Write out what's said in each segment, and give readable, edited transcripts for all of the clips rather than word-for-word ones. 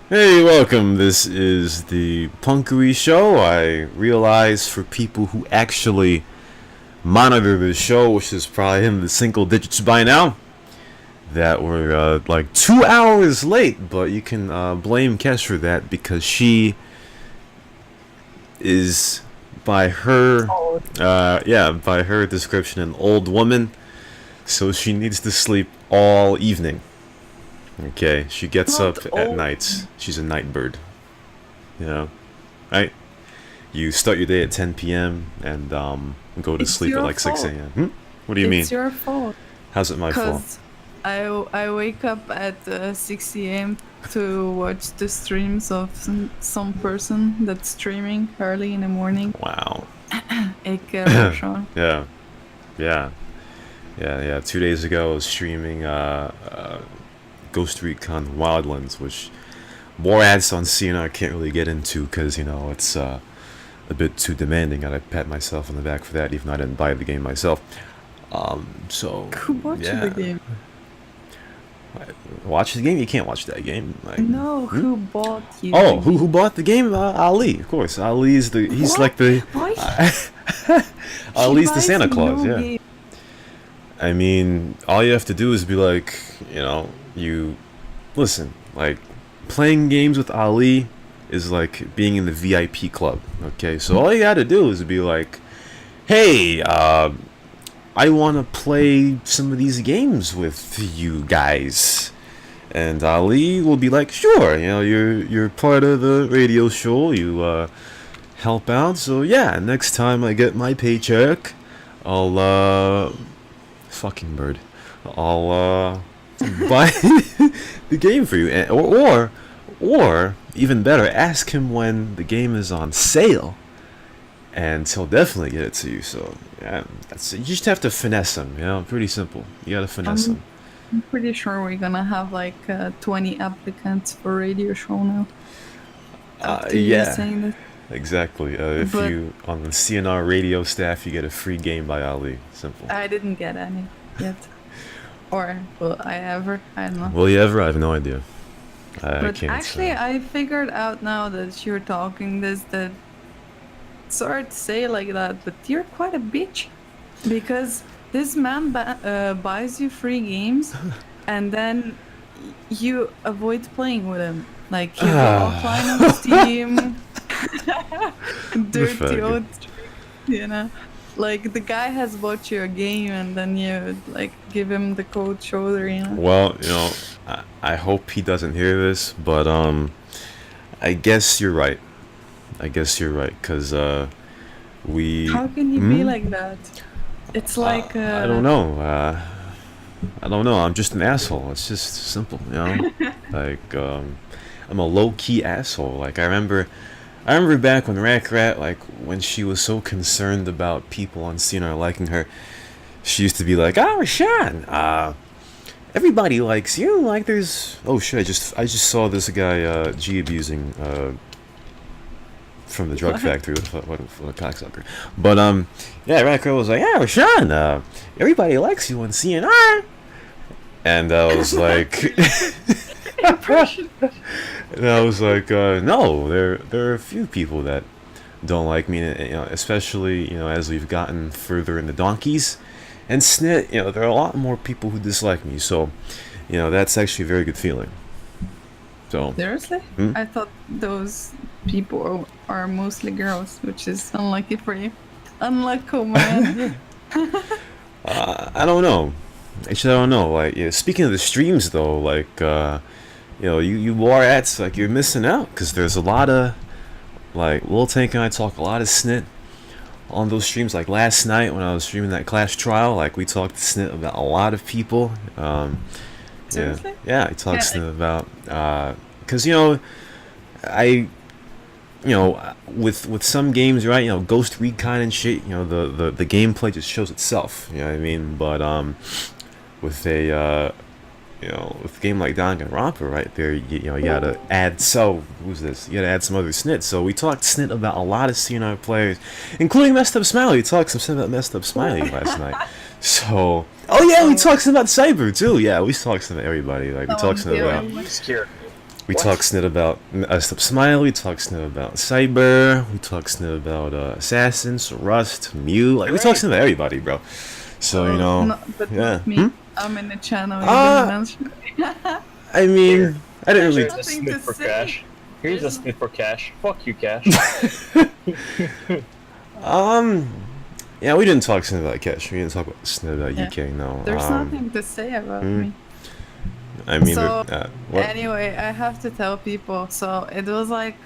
Hey, welcome. This is the Punkery show. I realize for people who actually monitor the show, which is probably in the single digits by now, that we're like 2 hours late. But you can blame Kesh for that because she is, by her, Oh, by her description, an old woman. So she needs to sleep all evening. Okay, she gets not up at all. nights. She's a night bird. You know, right? You start your day at 10 p.m. and go to It's sleep at your like 6 fault. a.m. What do you mean? It's your fault. How's it my fault? Cause I wake up at 6 a.m. to watch the streams of some person that's streaming early in the morning, Wow. aka Rashon. Yeah, yeah, yeah. 2 days ago, I was streaming Ghost Recon Wildlands, which more ads on CNR can't really get into because it's a bit too demanding. And I pat myself on the back for that, even though I didn't buy the game myself. So Who bought you the yeah, game? watch the game. You can't watch that game. Like, No, who bought you the oh, who game? bought the game? Ali, of course. Ali's the he's What? like the Why he Ali's the buys Santa Claus. your Yeah. game? I mean, all you have to do is be like, you listen. Like playing games with Ali is like being in the VIP club. Okay, so all you got to do is be like, hey, I want to play some of these games with you guys. And Ali will be like, sure, you're part of the radio show. You help out. So yeah, next time I get my paycheck, I'll fucking bird. I'll buy the game for you, or even better, ask him when the game is on sale, and he'll definitely get it to you. So yeah, you just have to finesse him. Pretty simple. You gotta finesse I'm him. I'm pretty sure we're gonna have like 20 applicants for radio show now. After you Yeah, saying this. exactly. If But you on the CNR radio staff, you get a free game by Ali. Simple. I didn't get any yet. Or will I ever? I don't know. Will you ever? I have no idea. I But can't actually, say. I figured out now that you're talking this that sorry to say like that, but you're quite a bitch because this man buys you free games and then you avoid playing with him. Like you go offline on Steam, The dirty faggot. old tricks. Like the guy has bought you a game and then you like give him the cold shoulder. Well, I hope he doesn't hear this, but I guess you're right. I guess you're right, cause we. How can you be Hmm? like that? It's like I don't know. I don't know. I'm just an asshole. It's just simple. Like I'm a low key asshole. Like I remember back when Rack Rat, like when she was so concerned about people on CNR liking her, she used to be like, "Ah, Rashon, everybody likes you. Like there's oh shit, I just saw this guy G abusing from the drug what? factory with a cocksucker. But yeah, Rack Rat was like, "Yeah, Rashon, everybody likes you on CNR." And I was like, Impression. and I was like, no, there are a few people that don't like me, especially as we've gotten further in the donkeys and snit. There are a lot more people who dislike me. So, that's actually a very good feeling. So, Seriously? hmm? I thought those people are mostly girls, which is unlucky for you. Unlucky, man. I don't know. Actually, I don't know. Like, yeah, speaking of the streams though, like, you war ats, like you're missing out because there's a lot of like Lil Tank and I talk a lot of snit on those streams. Like last night when I was streaming that Clash Trial, like we talked snit about a lot of people. Yeah, Seriously? yeah, I talked Yeah, like, snit about because I with some games, right? Ghost Recon and shit. The gameplay just shows itself. You know what I mean? But with with a game like Danganronpa, right there, you gotta add. So who's this? You gotta add some other snit. So we talked snit about a lot of CNR players, including Messed Up Smiley. We talked some snit about Messed Up Smiley last night. So oh yeah, we oh, talked some about Cyber too. Yeah, we talked some about everybody. Like we oh talked some about dear. You scared me. We What? talk snit about Smile. We talk snit about Cyber. We talk snit about Assassins, Rust, Mew. Like we talk Great. snit about everybody, bro. So you know, no, but yeah. not me. I'm in the channel. You didn't Uh mention. I Here, mean, I didn't There's really. there's a nothing to snip for say. cash. Here's a There's snip for cash. Fuck you, cash. Um, yeah, we didn't talk snit about Cash. We didn't talk about snit about yeah. UK. No. There's nothing to say about hmm, me. I mean, So what? anyway, I have to tell people. So it was like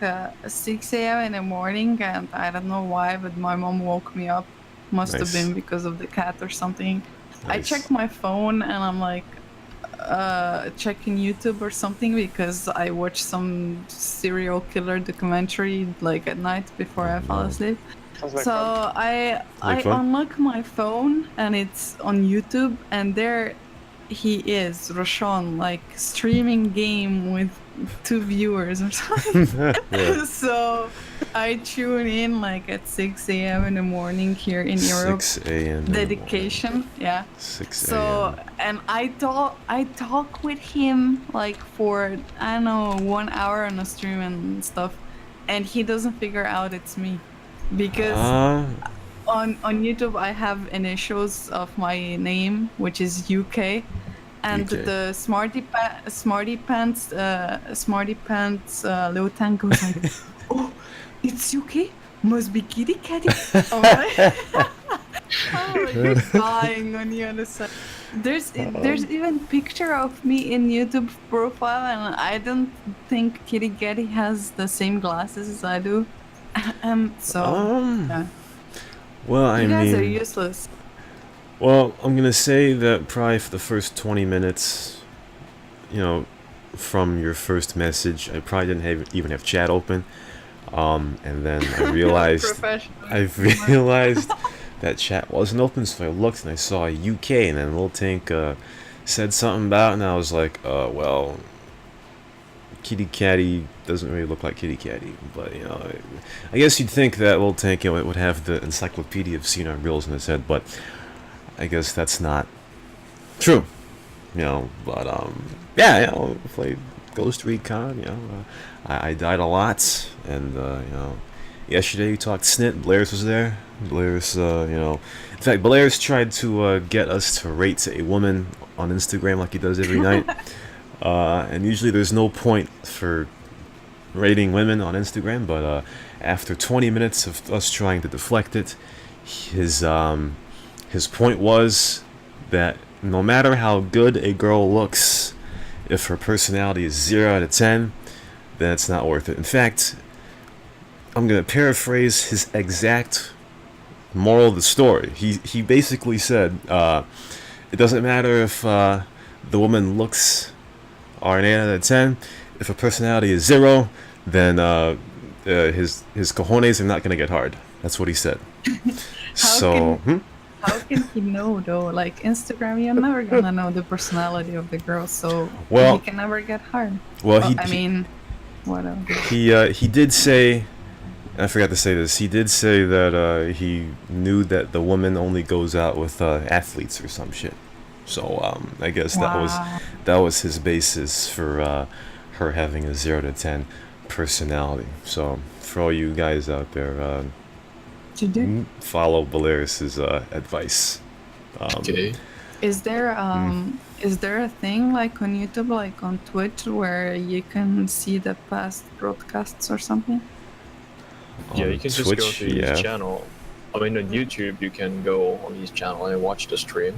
6 a.m. in the morning, and I don't know why, but my mom woke me up. Must have Nice, been because of the cat or something. I nice. checked my phone and I'm like checking YouTube or something because I watched some serial killer documentary like at night before Oh I fall no, asleep. Sounds like So fun. like I fun. unlock my phone and it's on YouTube and there he is, Rashon, like streaming game with 2 viewers or something. Yeah, So I tune in like at 6 a.m. in the morning here in Europe. 6 a.m. in the morning. Dedication, yeah. 6 So a.m. and I talk with him like for I don't know 1 hour on a stream and stuff, and he doesn't figure out it's me because Uh, on YouTube I have initials of my name, which is UK, and UK. the smarty pants little tank goes like, oh, it's UK, must be kitty catty. I'm like, I'm like dying on the other side. There's even picture of me in YouTube profile, and I don't think Kitty Getty has the same glasses as I do. So Um, yeah. well, I You guys are mean, useless. well, I'm gonna say that probably for the first 20 minutes, you know, from your first message, I probably didn't even have chat open. And then I realized, Professional. I realized that chat wasn't open, so I looked and I saw UK, and then Lil Tank said something about, it, and I was like, well, Kitty Catty doesn't really look like Kitty Catty, but you know, I guess you'd think that Lil Tank would have the encyclopedia of Cena reels in his head, but I guess that's not true, you know. But yeah, you know, played Ghost Recon, you know, I died a lot, and you know, yesterday we talked snit. Blair's was there. Blair's, you know, in fact, Blair's tried to get us to rate a woman on Instagram like he does every night. And usually there's no point for rating women on Instagram, but after 20 minutes of us trying to deflect it, his his point was that no matter how good a girl looks, if her personality is 0 out of 10, then it's not worth it. In fact, I'm gonna paraphrase his exact moral of the story. He basically said, it doesn't matter if the woman looks are an 8 out of 10. If a personality is 0, then his cojones are not gonna get hard. That's what he said. So, How can he know though? Like Instagram, you're never gonna know the personality of the girl, so Well- he can never get hard. well, I mean, whatever. he did say, I forgot to say this. He did say that he knew that the woman only goes out with athletes or some shit. So I guess Wow. that was his basis for her having a 0 to 10 personality. So for all you guys out there, You do? follow Valeris's advice. Okay. Is there a thing like on YouTube, like on Twitch, where you can see the past broadcasts or something? Yeah, On you can just go Twitch, to yeah. his channel. I mean, on YouTube, you can go on his channel and watch the stream,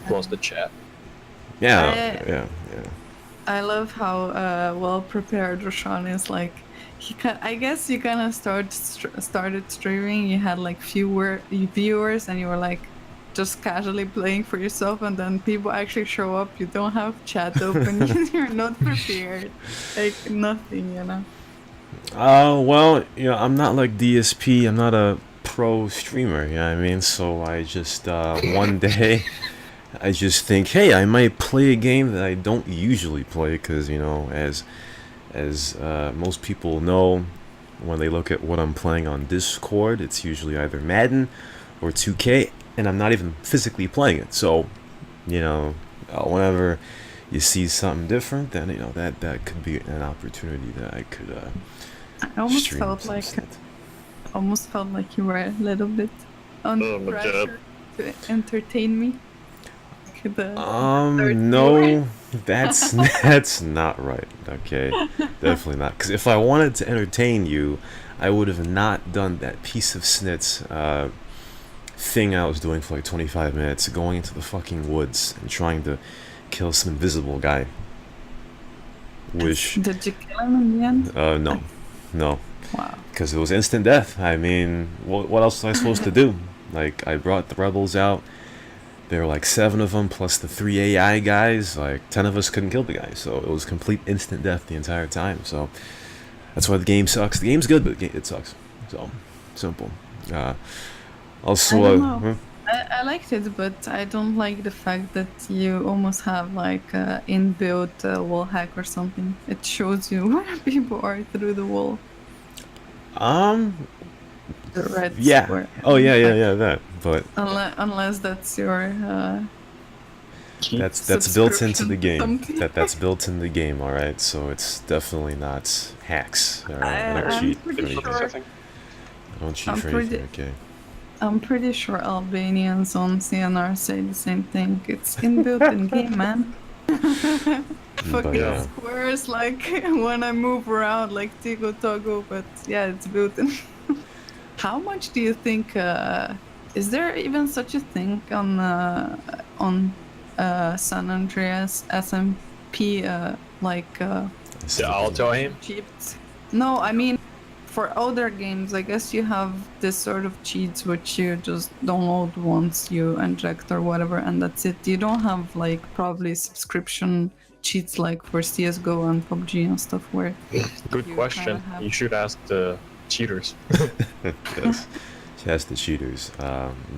plus the chat. Yeah, I- yeah. I love how well prepared Roshan is. Like, I guess you kind of started streaming. You had like fewer viewers, and you were like just casually playing for yourself, and then people actually show up. You don't have chat open. You're not prepared. Like nothing, you know. Well, you know, I'm not like DSP. I'm not a pro streamer. You know what I mean? So I just one day, I just think, hey, I might play a game that I don't usually play because you know, as most people know, when they look at what I'm playing on Discord, it's usually either Madden or 2K, and I'm not even physically playing it. So, you know, whenever you see something different, then that could be an opportunity that I could I almost stream felt some like snit. you were a little bit under Oh my God. pressure to entertain me. Like the third No, that's that's not right. Okay, definitely not. Because if I wanted to entertain you, I would have not done that piece of snits thing I was doing for like 25 minutes, going into the fucking woods and trying to kill some invisible guy. Which, Did you kill him in the end? no, no, Wow. because it was instant death. I mean, what else was I supposed to do? Like, I brought the rebels out. There were like 7 of them plus the 3 AI guys. Like 10 of us couldn't kill the guy, so it was complete instant death the entire time. So that's why the game sucks. The game's good, but it sucks. So simple. Also, I don't know. I liked it, but I don't like the fact that you almost have like inbuilt wall hack or something. It shows you where people are through the wall. The red yeah. square. Oh yeah, that. But Unless that's your that's built into the subscription game. something. That's built in the game. All right, so it's definitely not hacks. All right, I don't I'm cheat for pretty anything. sure. I don't cheat I'm for anything. pretty- Okay. I'm pretty sure Albanians on CNR say the same thing. It's inbuilt in game, man. Fucking yeah. squares, like when I move around, like Tigo Togo, but yeah, it's built in. How much do you think? Is there even such a thing on San Andreas SMP? The auto aim. Cheats? No, I mean for other games, I guess you have this sort of cheats which you just download once you inject or whatever, and that's it. You don't have like probably subscription cheats like for CS:GO and PUBG and stuff where. Good You question. kinda have- You should ask the cheaters. Yes. Yes, the cheaters.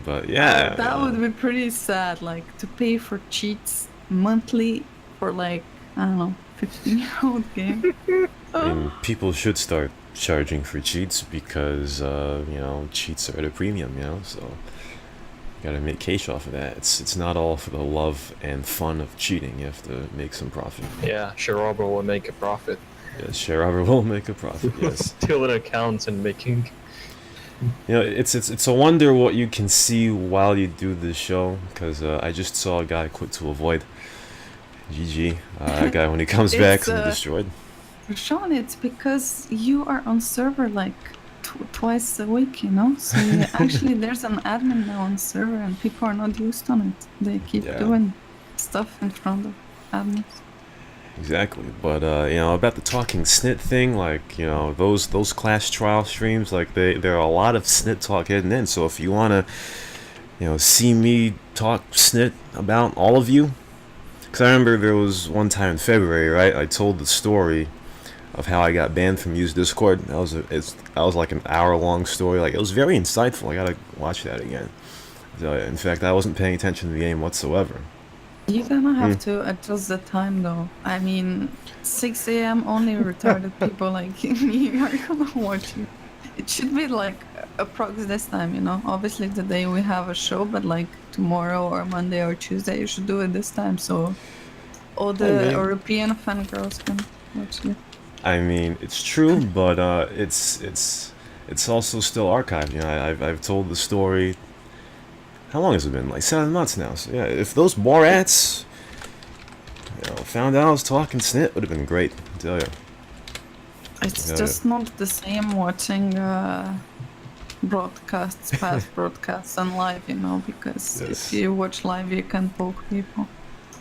But yeah. That would be pretty sad, like to pay for cheats monthly for like I don't know, 15-year-old game. I mean, people should start charging for cheats because cheats are at a premium. So gotta make cash off of that. It's not all for the love and fun of cheating. You have to make some profit. Yeah, Sharoba will make a profit. Yes, shareover will make a profit. Yes. Stealing accounts and making. It's a wonder what you can see while you do this show. Because I just saw a guy quit to avoid. GG. A guy when he comes back It's, and destroyed. Rashon, it's because you are on server like twice a week, So actually, there's an admin now on server, and people are not used on it. They keep doing stuff in front of admins. Exactly, but about the talking snit thing, like those class trial streams, like there are a lot of snit talk hidden in. So if you wanna, see me talk snit about all of you, because I remember there was one time in February, right? I told the story of how I got banned from Use Discord. That was like an hour-long story. Like it was very insightful. I gotta watch that again. In fact, I wasn't paying attention to the game whatsoever. You're gonna have to adjust the time though. I mean, 6 a.m. only retarded people like me are gonna watch you. It should be like approx this time, Obviously today we have a show, but like tomorrow or Monday or Tuesday you should do it this time so all the European fangirls can watch you. I mean, it's true, but it's also still archived. I've told the story. How long has it been? Like 7 months now. So yeah, if those Borats, found out I was talking snit, would have been great. I tell you. It's just not the same watching broadcasts, past broadcasts, and live, because if you watch live, you can poke people.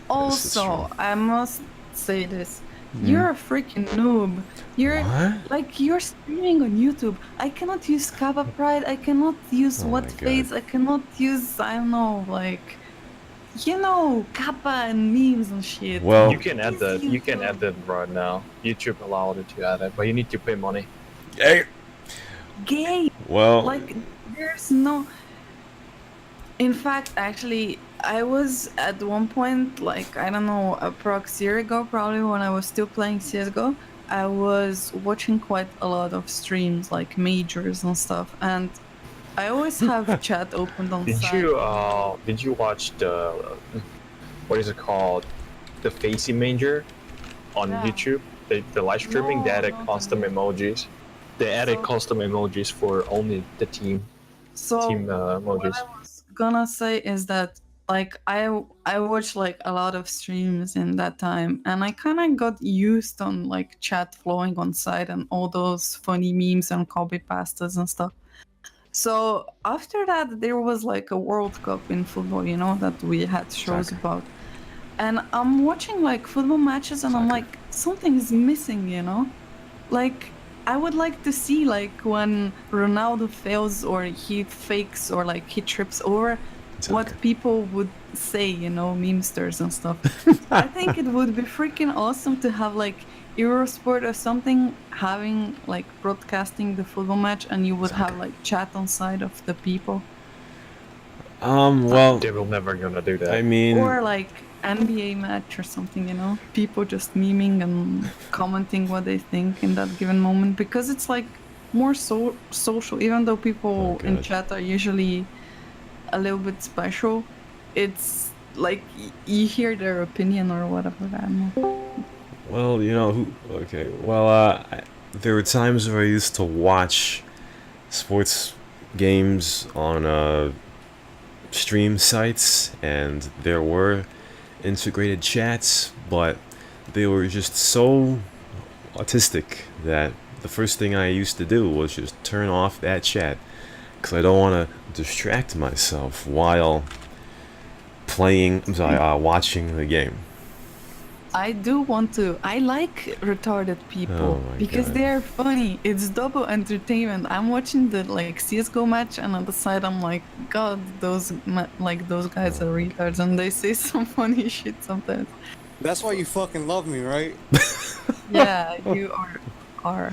Also, I must say this. You're a freaking noob. You're streaming on YouTube. I cannot use Kappa Pride. I cannot use Face. I cannot use, I don't know, Kappa and memes and shit. Well, you can add that. You can add that right now. YouTube allowed it to add it, but you need to pay money. Gay. Well, there's no. In fact, actually, I was at one point, I don't know, approx year ago, probably when I was still playing CS:GO, I was watching quite a lot of streams, like majors and stuff, and I always have chat opened on side. Did you watch the what is it called? the Facey Manger on Yeah. YouTube, the live streaming, they No, added not custom really. emojis. They added So- custom emojis for only the team So what emojis. I was gonna say is that like I watched like a lot of streams in that time, and I kind of got used on like chat flowing on site and all those funny memes and copy pastas and stuff. So after that, there was like a World Cup in football, you know, that we had shows Soccer. about, and I'm watching like football matches, and I'm Soccer. like something is missing, you know, like I would like to see like when Ronaldo fails or he fakes or like he trips over, what Soccer. people would say, you know, memesters and stuff. I think it would be freaking awesome to have like Eurosport or something having like broadcasting the football match, and you would have Soccer. like chat on side of the people, Well, They will never gonna do that. I mean, or like NBA match or something, you know, people just memeing and commenting what they think in that given moment, because it's like more social, even though people Oh, in God. chat are usually a little bit special. It's like you hear their opinion or whatever. I don't know. well, okay. Well, there were times where I used to watch sports games on stream sites, and there were integrated chats, but they were just so autistic that the first thing I used to do was just turn off that chat because I don't want to distract myself while watching the game. I do want to. I like retarded people Oh my because God. they're funny. It's double entertainment. I'm watching the like CS:GO match, and on the side, I'm like, God, those those guys are retards, and they say some funny shit sometimes. That's why you fucking love me, right? Yeah, you are.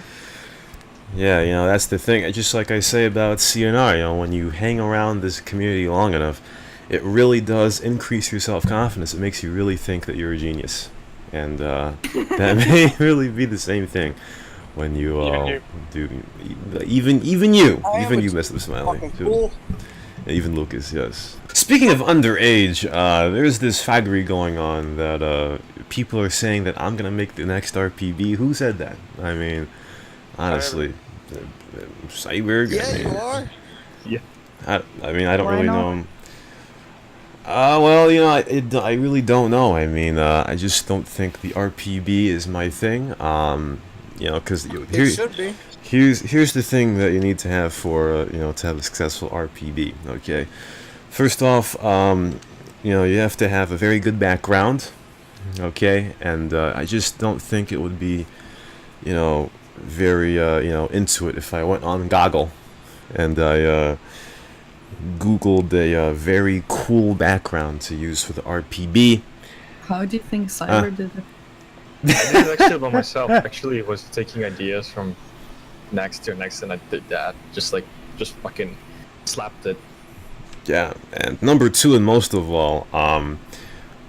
Yeah, that's the thing. Just like I say about CNR, when you hang around this community long enough, it really does increase your self-confidence. It makes you really think that you're a genius. And that may really be the same thing when you do. Even you Mr. Smiley. Fucking too. cool. Even Lucas, yes. Speaking of underage, there's this faggery going on that people are saying that I'm gonna make the next RPB. Who said that? I mean, honestly, Cyberg. Yeah, I mean, you are. I mean, I don't Why really not? know him. Well, I really don't know. I mean, I just don't think the RPB is my thing. Because It should be. here's the thing that you need to have for to have a successful RPB. Okay, first off, you have to have a very good background. Okay, and I just don't think it would be, very into it if I went on Goggle and I Googled a very cool background to use for the RPB. How do you think Cyber did it? I did it actually by myself. Actually, was taking ideas from next, and I did that. Just fucking slapped it. Yeah, and number two, and most of all,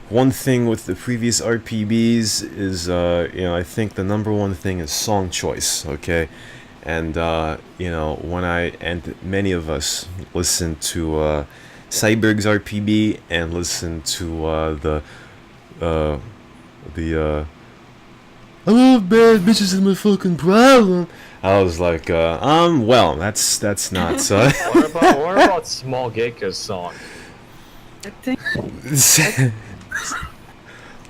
one thing with the previous RPBs is, I think the number one thing is song choice, okay? And, when and many of us listen to Cyberg's RPB and listen to I love bad bitches is my fucking problem. I was like, well, that's not, What about Small Geika's song? I think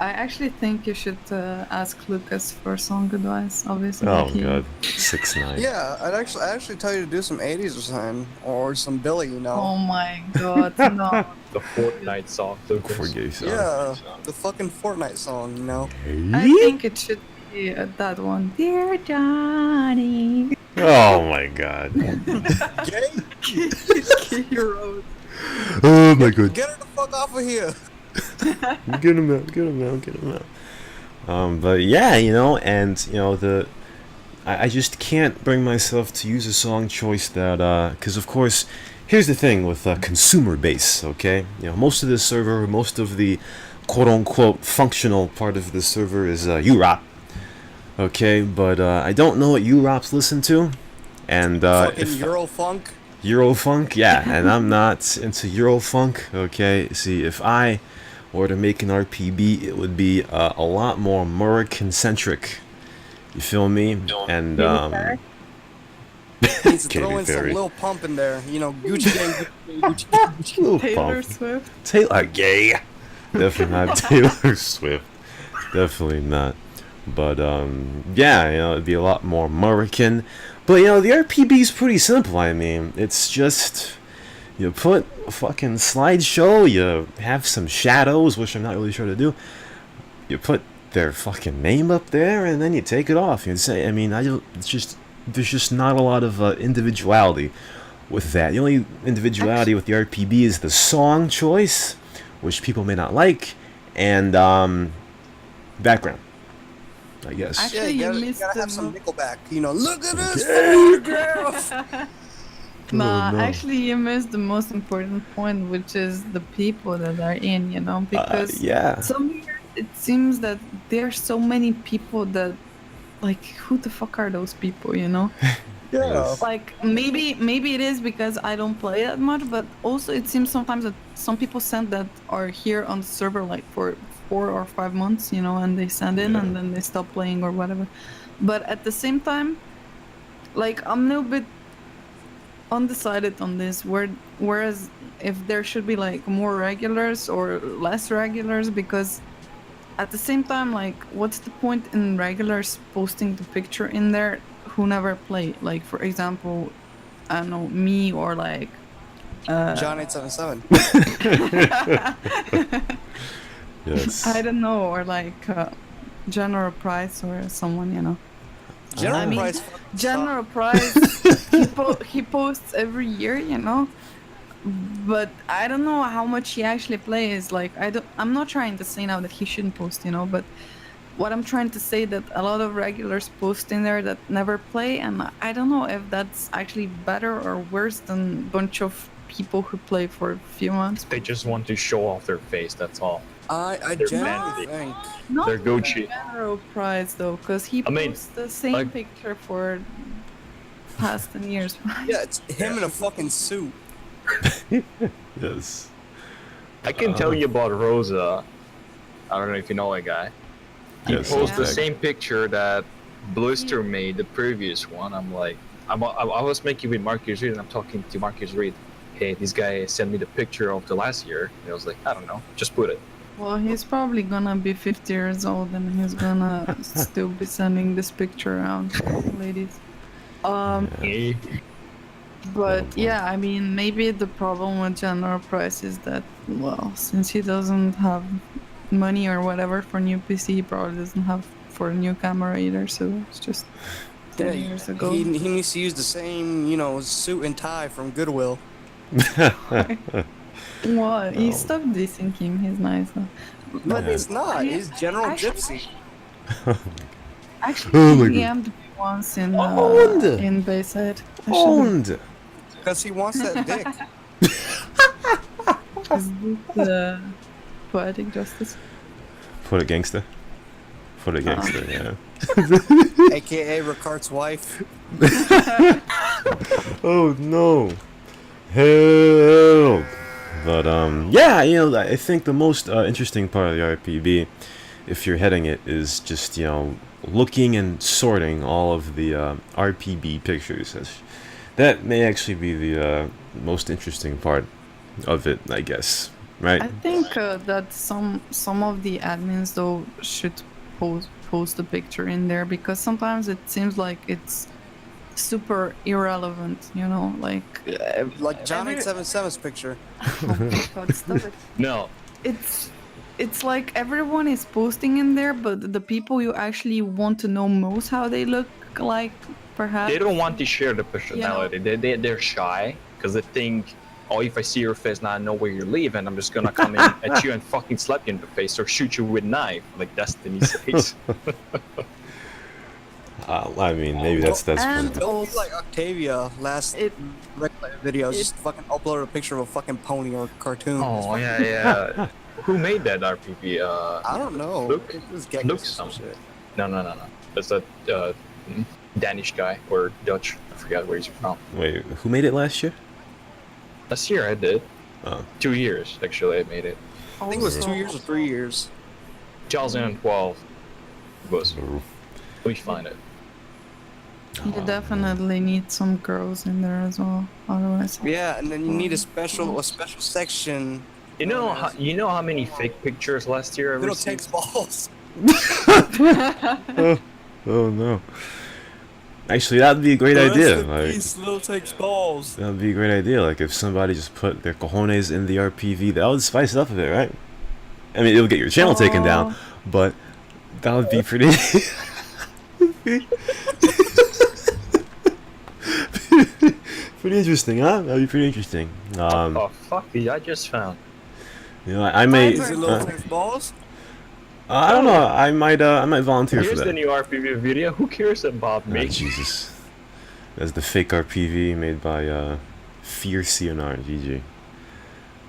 I actually think you should ask Lucas for song advice. Obviously, Oh he- god, 6ix9ine. Yeah, I'd actually tell you to do some 80s or something, or some Billy, you know. Oh my God, no! The Fortnite song, Lucas. For gay song. Yeah, the fucking Fortnite song, you know. I think it should be that one. Dear Johnny. Oh my god. Gay? Heroes. Oh my god. Get her the fuck off of here. Get him out. But yeah, and I just can't bring myself to use a song choice that because of course, here's the thing with consumer base, okay? Most of the server, most of the quote unquote functional part of the server is UROP. Okay, but I don't know what UROPs listen to, and Fucking if Eurofunk. Eurofunk, yeah, and I'm not into Eurofunk. Okay, see, if I or to make an RPB, it would be a lot more American centric. You feel me? And Needs to Katy throw in some Perry. Lil Pump in there. You know, Gucci Gang, Gucci Gang, Gucci Gang. Lil Taylor Pump. Swift. Taylor gay. Definitely not Taylor Swift. Definitely not. But yeah, it'd be a lot more American. But the RPB is pretty simple. I mean, it's just you put a fucking slideshow, you have some shadows, which I'm not really sure to do. You put their fucking name up there, and then you take it off. You say, I mean, there's just not a lot of individuality with that. The only individuality with the RPB is the song choice, which people may not like, and background, I guess. Actually, Yeah, you you missed gotta the have some mo- Nickelback. You know, look at this photograph. Nah, Oh, no. actually, you missed the most important point, which is the people that are in, because Yeah. some years it seems that there's so many people that, like, who the fuck are those people, Yeah. Yes. Like, maybe it is because I don't play that much, but also it seems sometimes that some people send that are here on the server, like, for 4 or 5 months, and they send in Yeah. and then they stop playing or whatever. But at the same time, like, I'm a little bit undecided on this, whereas if there should be like more regulars or less regulars, because at the same time, like, what's the point in regulars posting the picture in there who never play? Like, for example, I don't know, me, or like John 877. Yes. I don't know, or like General Price or someone. General I mean, Price. General Price, he posts every year, but I don't know how much he actually plays. Like, I'm not trying to say now that he shouldn't post, but what I'm trying to say, that a lot of regulars post in there that never play, and I don't know if that's actually better or worse than a bunch of people who play for a few months. They just want to show off their face. That's all. I They're genuinely fancy. think. Not They're with Gucci. General Price though, because he I mean, posts the same like- picture for past 10 years. Yeah, it's him in a fucking suit. Yes. I can tell you about Rosa. I don't know if you know that guy. He Yes, posted the yeah. same picture that Blister made, the previous one. I'm like, I was making with Marcus Reed, and I'm talking to Marcus Reed. Hey, this guy sent me the picture of the last year. And I was like, I don't know, just put it. Well, he's probably gonna be 50 years old and he's gonna still be sending this picture around, ladies. Hey. But yeah, I mean, maybe the problem with General Price is that, well, since he doesn't have money or whatever for new PC, he probably doesn't have for a new camera either, so it's just 10 Yeah, years ago. he needs to use the same, suit and tie from Goodwill. What? He stopped dissing him, he's nice though. But Yeah. he's not. He's General Actually- Gypsy. Actually, Oh my he God. DM'd me once Owned. in Bayside. Owned. Because he wants that dick. Is this poetic justice? Put it gangster. Put it gangster. Yeah. AKA Ricard's wife. Oh no. Hell. But yeah, I think the most interesting part of the RPB, if you're heading it, is just looking and sorting all of the RPB pictures. That may actually be the most interesting part of it, I guess. Right? I think that some of the admins though should post a picture in there, because sometimes it seems like it's super irrelevant, like Like John every- 877's picture. Oh my God, stop it. No, It's like everyone is posting in there, but the people you actually want to know most how they look like, perhaps. they don't want to share the personality. They're shy because they think, oh, if I see your face now, I know where you live, and I'm just gonna come in at you and fucking slap you in the face or shoot you with a knife, like Destiny says. I mean, maybe that's And for- Don't be like Octavia last It- regular video. Just fucking upload a picture of a fucking pony or a cartoon. Oh yeah. Who made that RPP? I don't know. Luke? It was Luke Gex or some some shit. No. That's a Danish guy or Dutch. I forgot where he's from. Wait, who made it last year? Last year I did. Oh. 2 years actually I made it. I think it was 2 years or 3 years. 2012 was. We find it. You definitely need some girls in there as well. Otherwise, Yeah, and then you need a special section. You know how many fake pictures last year I Little received? takes balls. Oh no. Actually, that'd be a great idea. Like, Little takes balls. that'd be a great idea. Like, if somebody just put their cojones in the RPV, that would spice it up a bit, right? I mean, it'll get your channel taken down, but that would be pretty. Pretty interesting, huh? That'd be pretty interesting. Oh fuck! I just found. You know, I may. Is it Little takes balls. I don't know. I might volunteer for Here's that. the new RPV video. Who cares about Oh, me? Jesus. That's the fake RPV made by Fierce CNR. GG.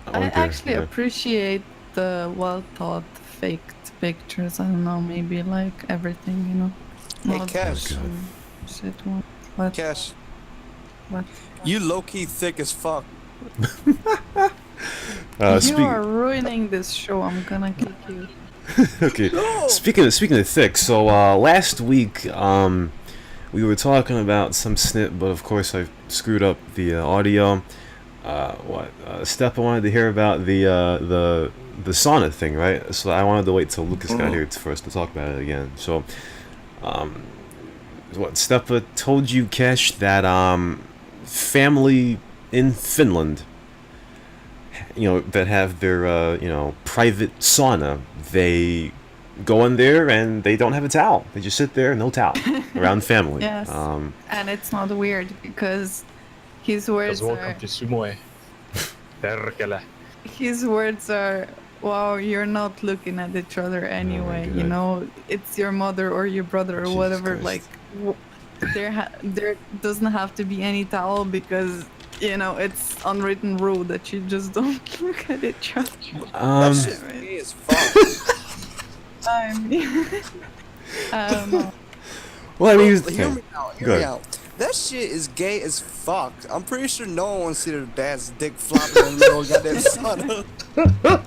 I actually appreciate the well thought faked pictures. I don't know, maybe like everything, you know. Hey, Not Cash. some shit one. What? Cash. What? You low key thick as fuck. You are ruining this show. I'm gonna kick you. Okay. No! Speaking of thick, so last week we were talking about some snip, but of course I screwed up the audio. Steph wanted to hear about the sauna thing, right? So I wanted to wait till Lucas got here for us to talk about it again. So what Steppa told you, Kesh, that family in Finland, you know, that have their private sauna, they go in there and they don't have a towel. They just sit there, no towel, around family. Yes. And it's not weird because his words Welcome are, to Sumoe. Perkele. his words are, wow, you're not looking at each other anyway, you God. know, it's your mother or your brother or Jesus whatever, Christ. like, there doesn't have to be any towel because, you know, it's unwritten rule that you just don't look at each other. That shit's gay as fuck. I mean, I don't know. Well, I mean, Hear me out. Hear Go me ahead. out. That shit is gay as fuck. I'm pretty sure no one wants to see their dad's dick flopping in the middle of the goddamn sauna.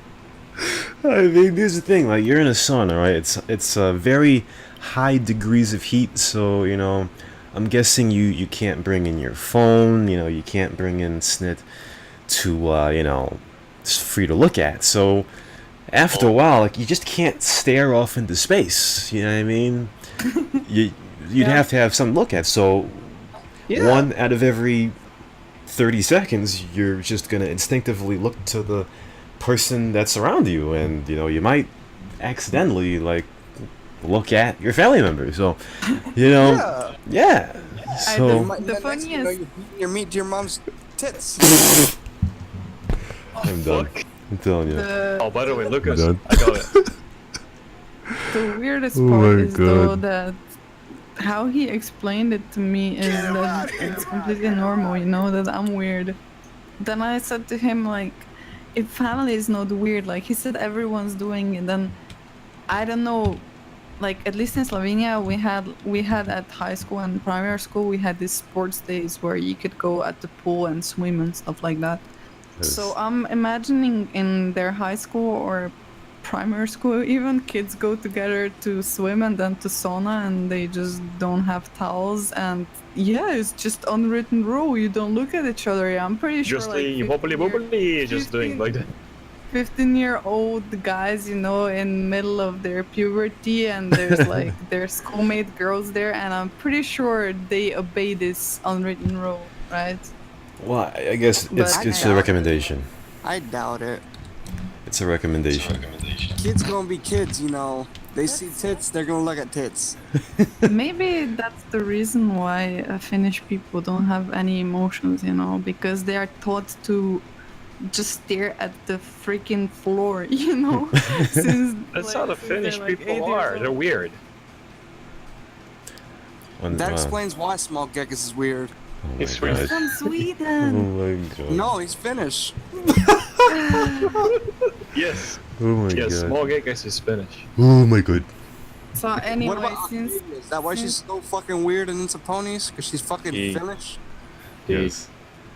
I mean, here's the thing. Like, you're in a sauna, right? It's very high degrees of heat, so you know. I'm guessing you can't bring in your phone. You know, you can't bring in snit to it's free to look at. So after a while, like, you just can't stare off into space. You know what I mean? You'd Yeah. have to have something to look at. So Yeah. one out of every 30 seconds, you're just gonna instinctively look to the person that's around you, and you know, you might accidentally like look at your family member. So you know, yeah. I So don't- The next thing you know, funniest- you're beating your meat to your mom's tits. I'm done. I'm telling you. Oh, by the way, Lucas, Done. I got it. The weirdest Oh part my is though God. that how he explained it to me is that it's completely normal, you know, that I'm weird. Then I said to him like, if family is not weird, like he said everyone's doing it, then I don't know, like at least in Slovenia we had at high school and primary school we had these sports days where you could go at the pool and swim and stuff like that. So I'm imagining in their high school or primary school even, kids go together to swim and then to sauna and they just don't have towels, and yeah, it's just unwritten rule, you don't look at each other. I'm pretty sure Just like the wobbly wobbly, just doing like that. 15-year-old guys, you know, in middle of their puberty, and there's like their schoolmate girls there, and I'm pretty sure they obey this unwritten rule, right? well, I guess it's But- just a recommendation. I doubt it. It's a recommendation. Kids gonna be kids, you know. They see tits, they're gonna look at tits. Maybe that's the reason why Finnish people don't have any emotions, you know, because they are taught to just stare at the freaking floor, you know. Since, That's like, how the since they're, Finnish like, 8 people years are. old. They're weird. When, That explains why Small Geckos is weird. oh my It's weird. God. From Oh Sweden. my God. No, he's Finnish. Yes. Oh my Yes, God. small gay guys is Spanish. Oh my God. So What anyway, about since Octavia? Is that why she's so fucking weird and into ponies? Because she's fucking Yeah. Finnish? Yes.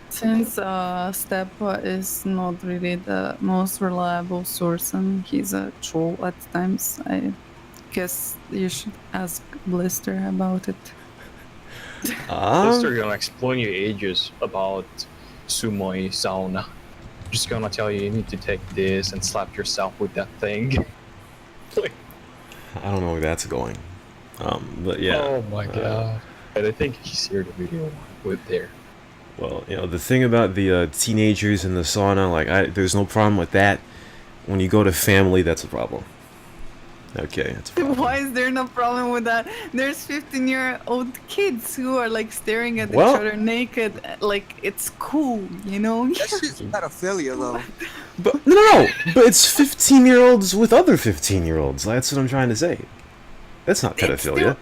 Since Stepa is not really the most reliable source and he's a troll at times, I guess you should ask Blister about it. Blister gonna explain you ages about sumoi sauna. Just gonna tell you need to take this and slap yourself with that thing. I don't know where that's going. But yeah. Oh my god. And I think he's here the video with there. Well, you know, the thing about the teenagers in the sauna, like, there's no problem with that. When you go to family, that's a problem. Okay, that's a problem. Why is there no problem with that? There's 15-year-old kids who are like staring at Well- each other naked, like it's cool, you know? That shit's pedophilia, though. But no, but it's 15-year-olds with other 15-year-olds. That's what I'm trying to say. That's not pedophilia.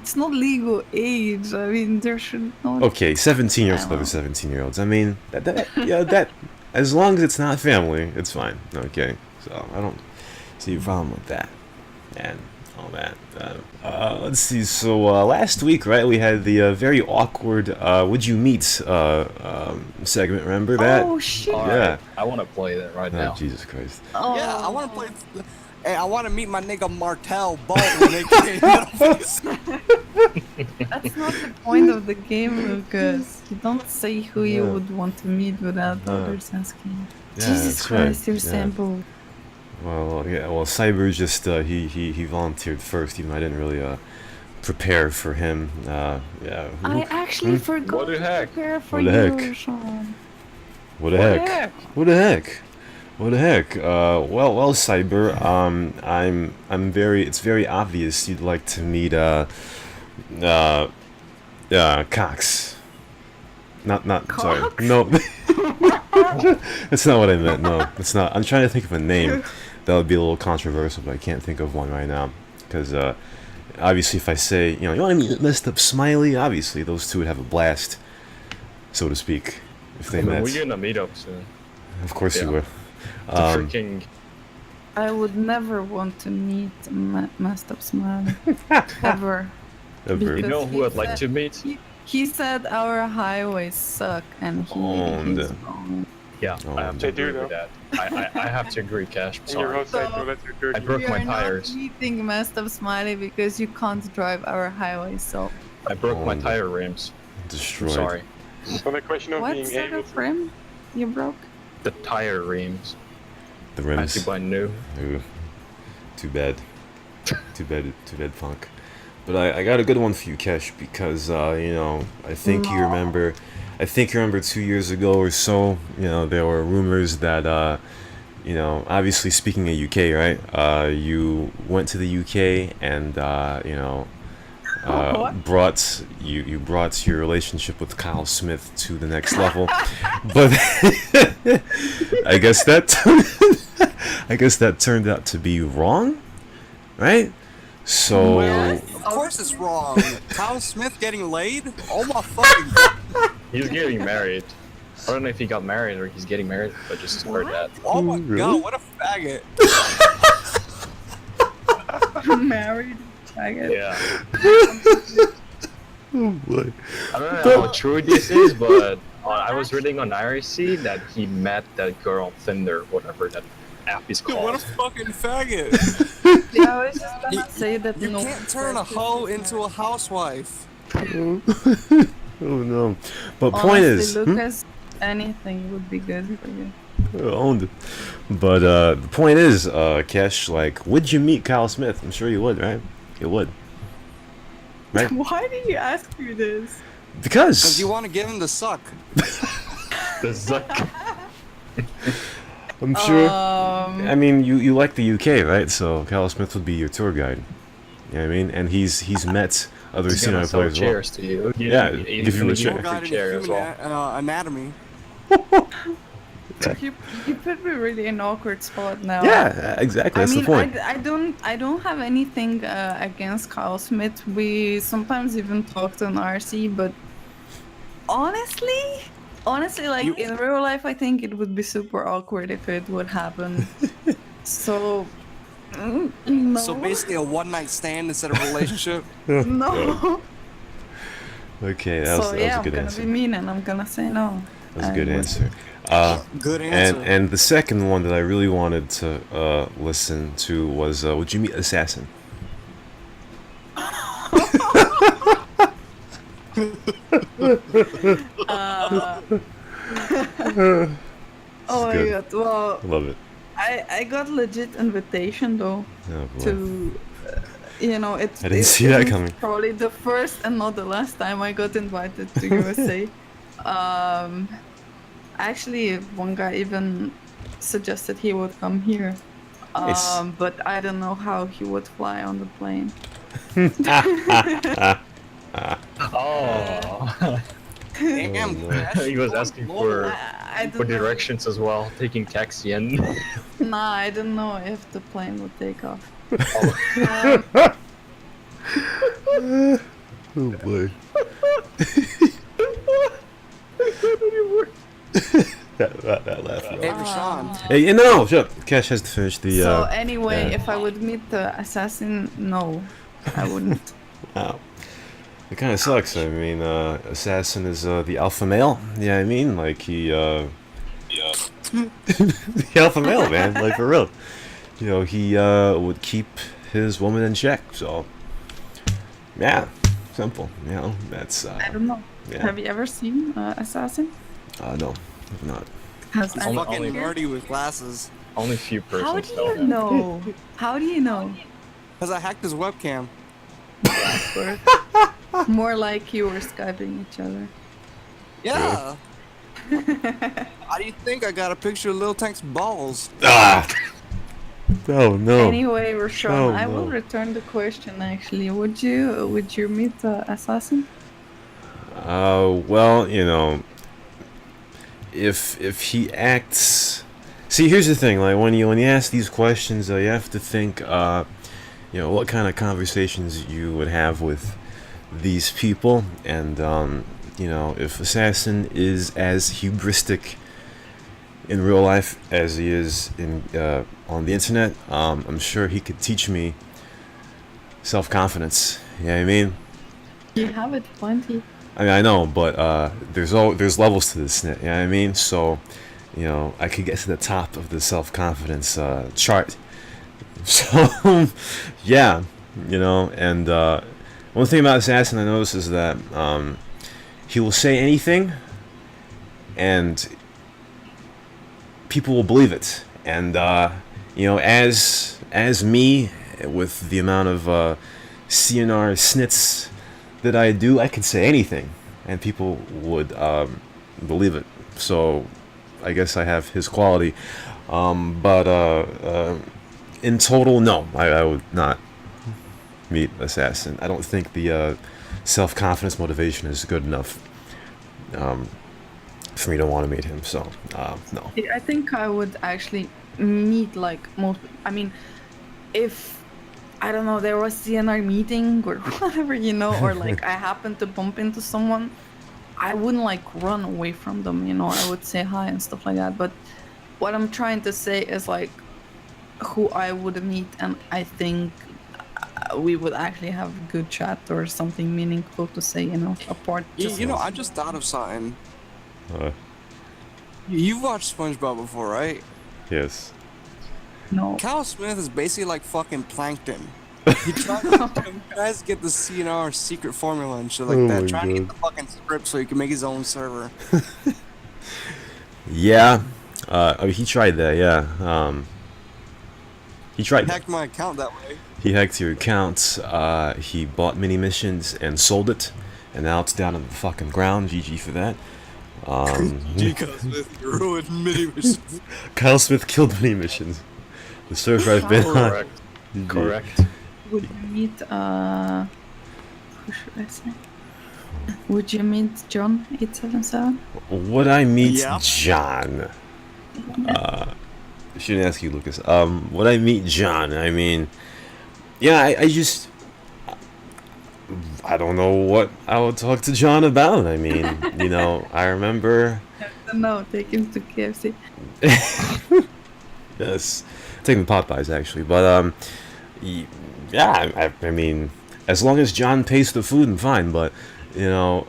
It's not legal age. I mean, there should not. Okay, 17-year-olds with other 17-year-olds. I mean, that as long as it's not family, it's fine. Okay, so I don't see a problem with that. And all that. Let's see. So last week, right, we had the very awkward "Would you meet" segment. Remember that? Oh shit! Yeah. I want to play that right Oh, now. Jesus Christ. Oh. Yeah, I want to play. Hey, I want to meet my nigga Martel Baldwin, aka Metalface. That's not the point of the game, Lucas. You don't say who you would want to meet without others asking. Yeah, Jesus that's right. Christ, you're Yeah. sample. Well, yeah. Well, Cyber just he volunteered first, even though I didn't really prepare for him. Yeah. I actually forgot What the to heck? prepare for What you, the heck? Rashon. What the heck? What the heck? What the heck? Well, Cyber. It's very obvious you'd like to meet Cox. Not. Sorry. Cox? No. That's not what I meant. No, it's not. I'm trying to think of a name that would be a little controversial, but I can't think of one right now. Because obviously, if I say, you want to meet Messed Up Smiley, obviously those two would have a blast, so to speak, if they met. We're gonna meet up soon. Of course you Yeah. would. The freaking I would never want to meet Messed Up Smiley. Ever. Ever. You know who I'd like to meet? He said our highways suck, and he's wrong. Yeah, Oh, I have they to do, agree with though. that. I have to agree, Cash. And your Sorry. roadside So- roulette are dirty. I broke We my are tires. not meeting Messed Up Smiley because you can't drive our highway, so... I broke my Oh. tire rims. Destroyed. Sorry. On the question of What being sort able of to... rim you broke? The tire rims. The I had rims. to buy new. Ooh. Too bad. Too bad, Funk. But I got a good one for you, Kesh, because I think you remember. I think you remember 2 years ago or so. There were rumors that obviously speaking of UK, right? You went to the UK and What? brought your relationship with Kyle Smith to the next level. But I guess that turned out to be wrong, right? So Yes. Of course it's wrong. Kyle Smith getting laid? Oh my fucking god. He's getting married. I don't know if he got married or he's getting married, but just heard that. Oh my Really? god, what a faggot. Married? I guess. Yeah. oh boy. I don't know how true this is, but I was reading on IRC that he met that girl on Tinder, whatever that app is Dude, what a called. fucking faggot. Yeah, I was just gonna say that You no can't turn a hoe into a housewife. Oh no. But point Honestly, is, Lucas, anything would be good for you. owned it. But the point is, Kesh, like, would you meet Kyle Smith? I'm sure you would, right? You would. Right? Why did you ask me this? Because Because you want to give him the suck. The Zuck. I'm sure. Um, I mean, you like the UK, right? So Kyle Smith would be your tour guide. You know what I mean? And he's met other He's gonna senior sell players as well. chairs to you. Yeah, He's give you gonna a chair. give Guy free in chair as human well. anatomy. you put me really in an awkward spot now. Yeah, exactly. I That's mean, the point. I don't have anything against Kyle Smith. We sometimes even talked on RC, but honestly, like in real life, I think it would be super awkward if it would happen. So, no. So basically a one-night stand instead of a relationship. No. Okay, that was So a yeah, I'm good gonna answer. be mean and I'm gonna say no. That was a good I would- answer. Good answer. And the second one that I really wanted to listen to was would you meet Assassin? Oh my good. god. Well, I love it. I got legit invitation though Oh boy. to it's I didn't see that it's coming. probably the first and not the last time I got invited to USA. Actually one guy even suggested he would come here. Nice. But I don't know how he would fly on the plane. Oh. Damn, no. Crash. He was asking for I for don't know. directions as well, taking taxi and. Nah, I don't know if the plane would take off. Oh boy. that laugh. Hey, Rashon. Hey, no, shut up. Cash has to finish the. So anyway, yeah. if I would meet the assassin, no, I wouldn't. Wow. It kind of sucks. I mean, Assassin is the alpha male. Yeah, I mean, like he, the alpha male, man. Like for real. You know, he would keep his woman in check. So, yeah, simple. You know, that's. I don't know. Yeah. Have you ever seen Assassin? No, I've not. Has He's Only- fucking only- nerdy with glasses. Only few persons How do know you that. know? How do you know? Because I hacked his webcam. More like you were Skyping each other. Yeah. How do you think I got a picture of Lil Tank's balls? Ah. Oh no. Anyway, Rashon, Oh, I will no. return the question. Actually, would you meet assassin? Well, you know, if he acts, see, here's the thing. Like when you ask these questions, you have to think, you know, what kind of conversations you would have with these people, and you know, if Assassin is as hubristic in real life as he is in on the internet, I'm sure he could teach me self-confidence. You know what I mean? You have it plenty. I mean, I know, but there's levels to this, you know what I mean? So, you know, I could get to the top of the self-confidence chart. So, yeah, you know, and one thing about Assassin I noticed is that he will say anything, and people will believe it. And you know, as me, with the amount of CNR snits that I do, I could say anything, and people would believe it. So, I guess I have his quality. But in total, no, I would not meet Assassin. I don't think the self-confidence motivation is good enough for me to want to meet him. So, no. I think I would actually meet like most. I mean, if I don't know, there was CNR meeting or whatever, you know, or like I happened to bump into someone, I wouldn't like run away from them, you know. I would say hi and stuff like that. But what I'm trying to say is like who I would meet, and I think we would actually have a good chat or something meaningful to say, you know, apart. You know, I just thought of something. Uh, You've watched SpongeBob before, right? yes. No. Cal Smith is basically like fucking Plankton. He tries to get the CNR secret formula and shit like Oh that. my Trying to get God. the fucking script so he can make his own server. Yeah. Oh, he tried that. Yeah. He tried. Hacked my account that way. He hacked your account. He bought mini missions and sold it, and now it's down on the fucking ground. GG for that. Cal Smith, you ruined mini missions. Kyle Smith killed mini missions. The server I've been on. Correct. GG. Correct. Would you meet who should I say? Would you meet John 877? Would I meet Yeah. John? Shouldn't ask you, Lucas. Would I meet John? I mean, yeah, I just, I don't know what I would talk to John about. I mean, you know, I remember. No, take him to KFC. Yes, taking the Popeyes actually, but yeah, I mean, as long as John pays the food, I'm fine. But You know,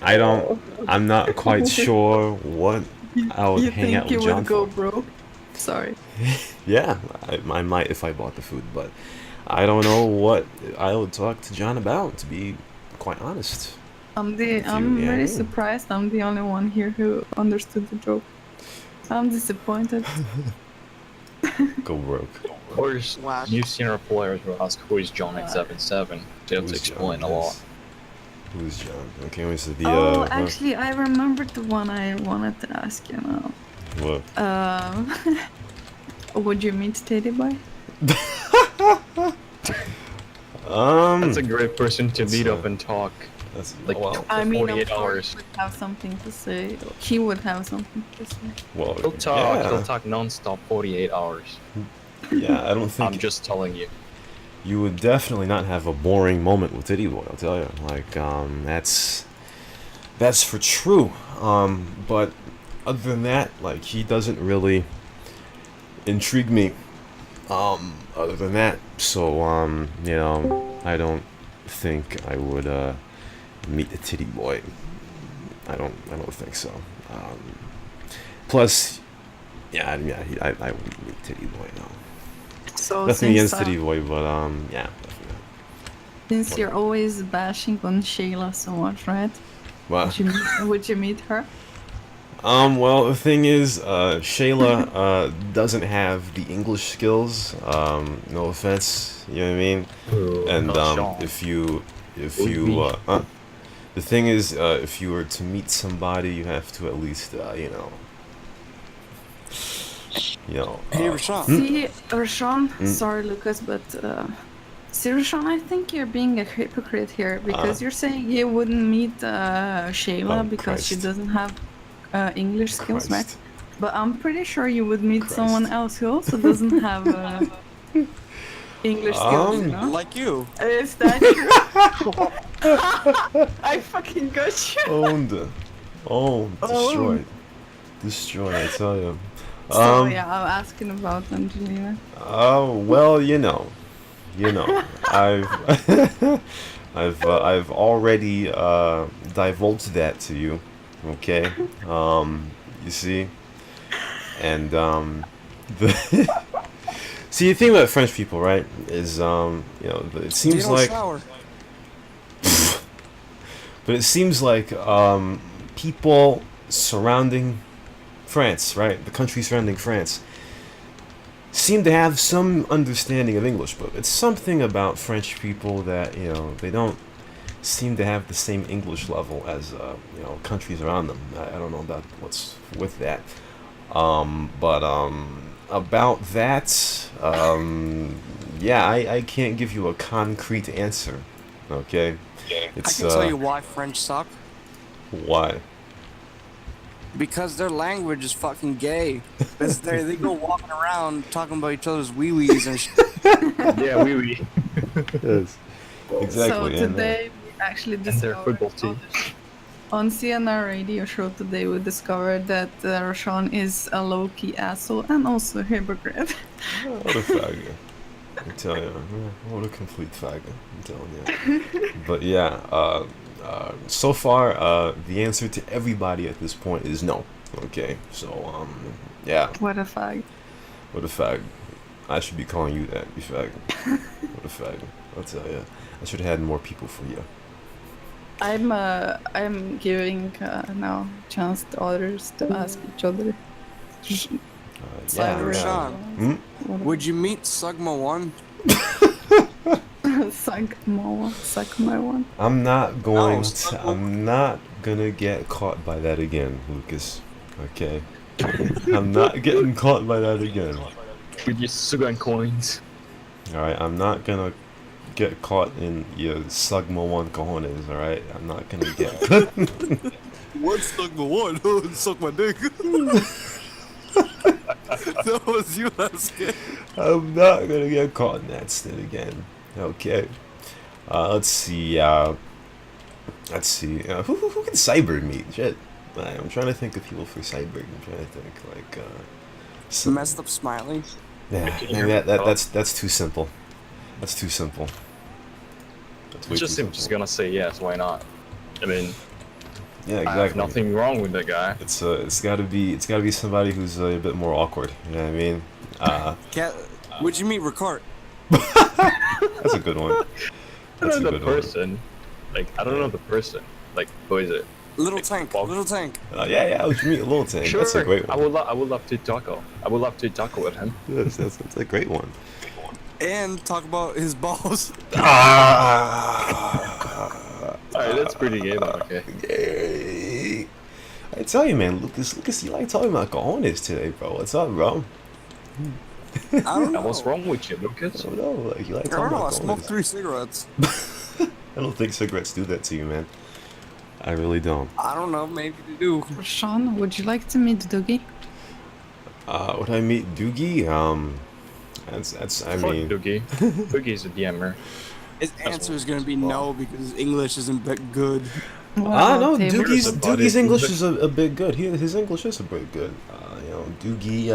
I don't. I'm not quite sure what I would You hang out think you with John would go for. broke? Sorry. Yeah, I might if I bought the food, but I don't know what I would talk to John about. To be quite honest, with you, I'm yeah, I really mean, surprised. I'm the only one here who understood the joke. I'm disappointed. go broke. Of course, Whack. new senior players will ask who is John X77. They have to Who's John? explain a lot. Yes. Who's John? Okay, what's the Oh, actually, I remembered the one I wanted to ask you now. what? Would you meet Teddy Boy? That's a great person to That's meet a- up and talk. That's Like, well, I mean, 48 of course, hours. he would have something to say. He would have something to say. well, He'll talk non-stop 48 hours. yeah. I don't I'm think just telling you. you would definitely not have a boring moment with Diddy Boy. I'll tell you, like, that's for true. But other than that, like, he doesn't really intrigue me. Other than that, so you know, I don't think I would meet the Titty Boy. I don't think so. Plus, yeah, I wouldn't meet Titty Boy. No, So nothing against since, Titty Boy, but yeah, definitely not. since you're always bashing on Shayla so much, right? Well, Would you meet her? well, the thing is, Shayla doesn't have the English skills. No offense, you know what I mean. And Rashon. if you the thing is, if you were to meet somebody, you have to at least Hey, Rashon. See, Rashon, Hmm? sorry, Lucas, but see, Rashon, I think you're being a hypocrite here because you're saying you wouldn't meet Shayla Oh, because she Christ. doesn't have English skills, right? Christ. But I'm pretty sure you would meet Christ. someone else who also doesn't have English skills, you know? Like you. Is that true? I fucking got you. Destroyed. I tell you. So yeah, I'm asking about Angelina. Oh well, I've I've already divulged that to you, okay? You see, and the see the thing about French people, right, is it They seems don't like, shower. but it seems like people surrounding France, right, the country surrounding France, seem to have some understanding of English, but it's something about French people that they don't seem to have the same English level as countries around them. I don't know about what's with that, but about that, yeah, I can't give you a concrete answer. Okay, I it's can tell you why French suck. why. Because their language is fucking gay. They go walking around talking about each other's wee-wees and shit. Yeah, we. Yes, exactly. So and, today we actually their discovered football team. on CNR radio show today we discovered that Rashon is a low-key asshole and also a hypocrite. What a faggot. I tell you, what a complete faggot. I'm telling you. But yeah, so far, the answer to everybody at this point is no. Okay, so yeah, What a fag. what a fag. I should be calling you that, you fag. What a fag. I'll tell you. I should have had more people for you. I'm giving now chance to others to ask each other. Yeah. Rashon, What would you meet Sugma 1? Suck my one. I'm not going No, to. I'm not gonna get caught by that again, Lucas. Okay. I'm not getting caught by that again. With your Sugan coins. Alright, I'm not gonna get caught in your Sugma 1 cojones, alright? I'm not gonna get. What's Sugma 1? Suck my dick. That was you asking. I'm not gonna get caught in that shit again. Okay. Let's see. Who can Cyborg meet? Shit. I'm trying to think of people for Cyborg. I'm trying to think like. Some, Messed up Smiley. yeah, maybe that's too simple. That's too simple. That's way Just too him, just simple. gonna say yes, why not? I mean, Yeah, I have exactly. nothing wrong with that guy. It's gotta be somebody who's a bit more awkward. You know what I mean? Cat, would you meet Ricard? That's a good one. I That's don't a know good the one. person. Like, I don't know the person. Like, who is it? Little Tank. Well- Little Tank. Yeah, would you meet a little tank? Sure, That's a great I one. would love to taco. I would love to taco with him. That's a great one. And talk about his balls. Alright, that's pretty gay, but okay. Yay. I tell you, man, Lucas, you like talking about cojones today, bro. What's up, bro? I don't know. What's wrong with you, Lucas? I don't know, like, you like I talking don't know. I about smoked cojones. 3 cigarettes. I don't think cigarettes do that to you, man. I really don't. I don't know. Maybe they do. Rashon, would you like to meet Doogie? Would I meet Doogie? That's I Fuck mean, Doogie. Doogie's a DMer. His answer is gonna be no because his English isn't that good. no, Taylor? Doogie's English is a bit good. His English is a bit good. You know, Doogie.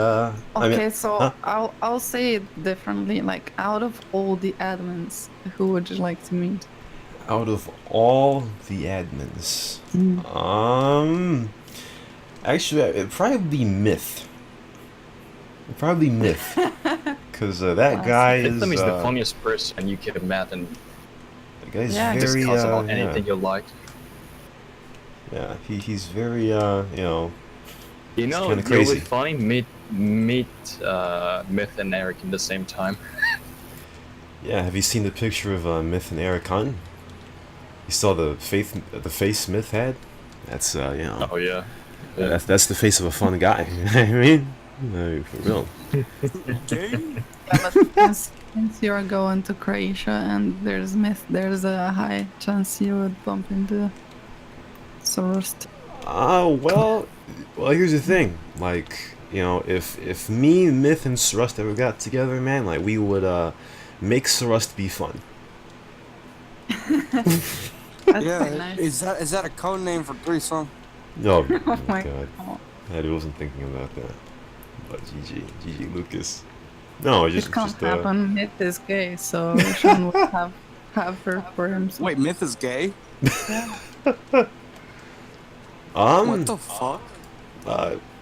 I Okay, mean, so huh? I'll say it differently. Like, out of all the admins, who would you like to meet? Out of all the admins, actually, it'd probably be Myth. It'd probably be Myth, because that guy is. Hitler is the funniest person you can imagine. That guy's Yeah, Just very. cuss about Yeah, anything you like. yeah, he's very. You know. You know, kinda it's really crazy. funny. Meet Myth and Eric in the same time. Yeah, have you seen the picture of Myth and Eric Hunt? You saw the face Myth had? That's you know, Oh yeah. that's the face of a fun guy. You know what I mean? No, for real. Gay? Yeah, but since you're going to Croatia and there's a high chance you would bump into Soros. Well, here's the thing. Like, you know, if me, Myth, and Surust ever got together, man, like we would make Surust be fun. That's Yeah. pretty nice. Is that a code name for threesome? Oh, Oh my god. god. I wasn't thinking about that. But GG Lucas. No, It can't happen. Myth is gay, so Rashon would have her for himself. Wait, Myth is gay? What the fuck?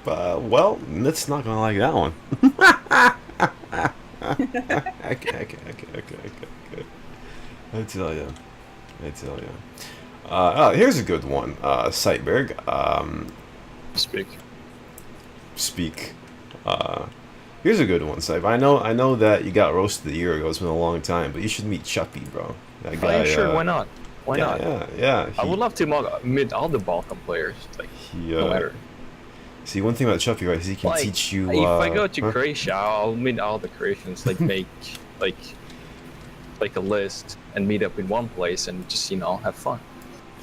Well, Myth's not gonna like that one. Okay. I tell ya. Here's a good one. Sightberg. Speak. Here's a good one, Sipe. I know that you got roasted a year ago. It's been a long time, but you should meet Chuppy, bro. That Oh, guy. yeah, sure. Why not? Why not? Yeah. I would love to meet all the Balkan players. Like, no matter. See, one thing about Chuppy, right, is he can Like, teach you. if I go to huh? Croatia, I'll meet all the Croatians. Like, make like a list and meet up in one place and just have fun.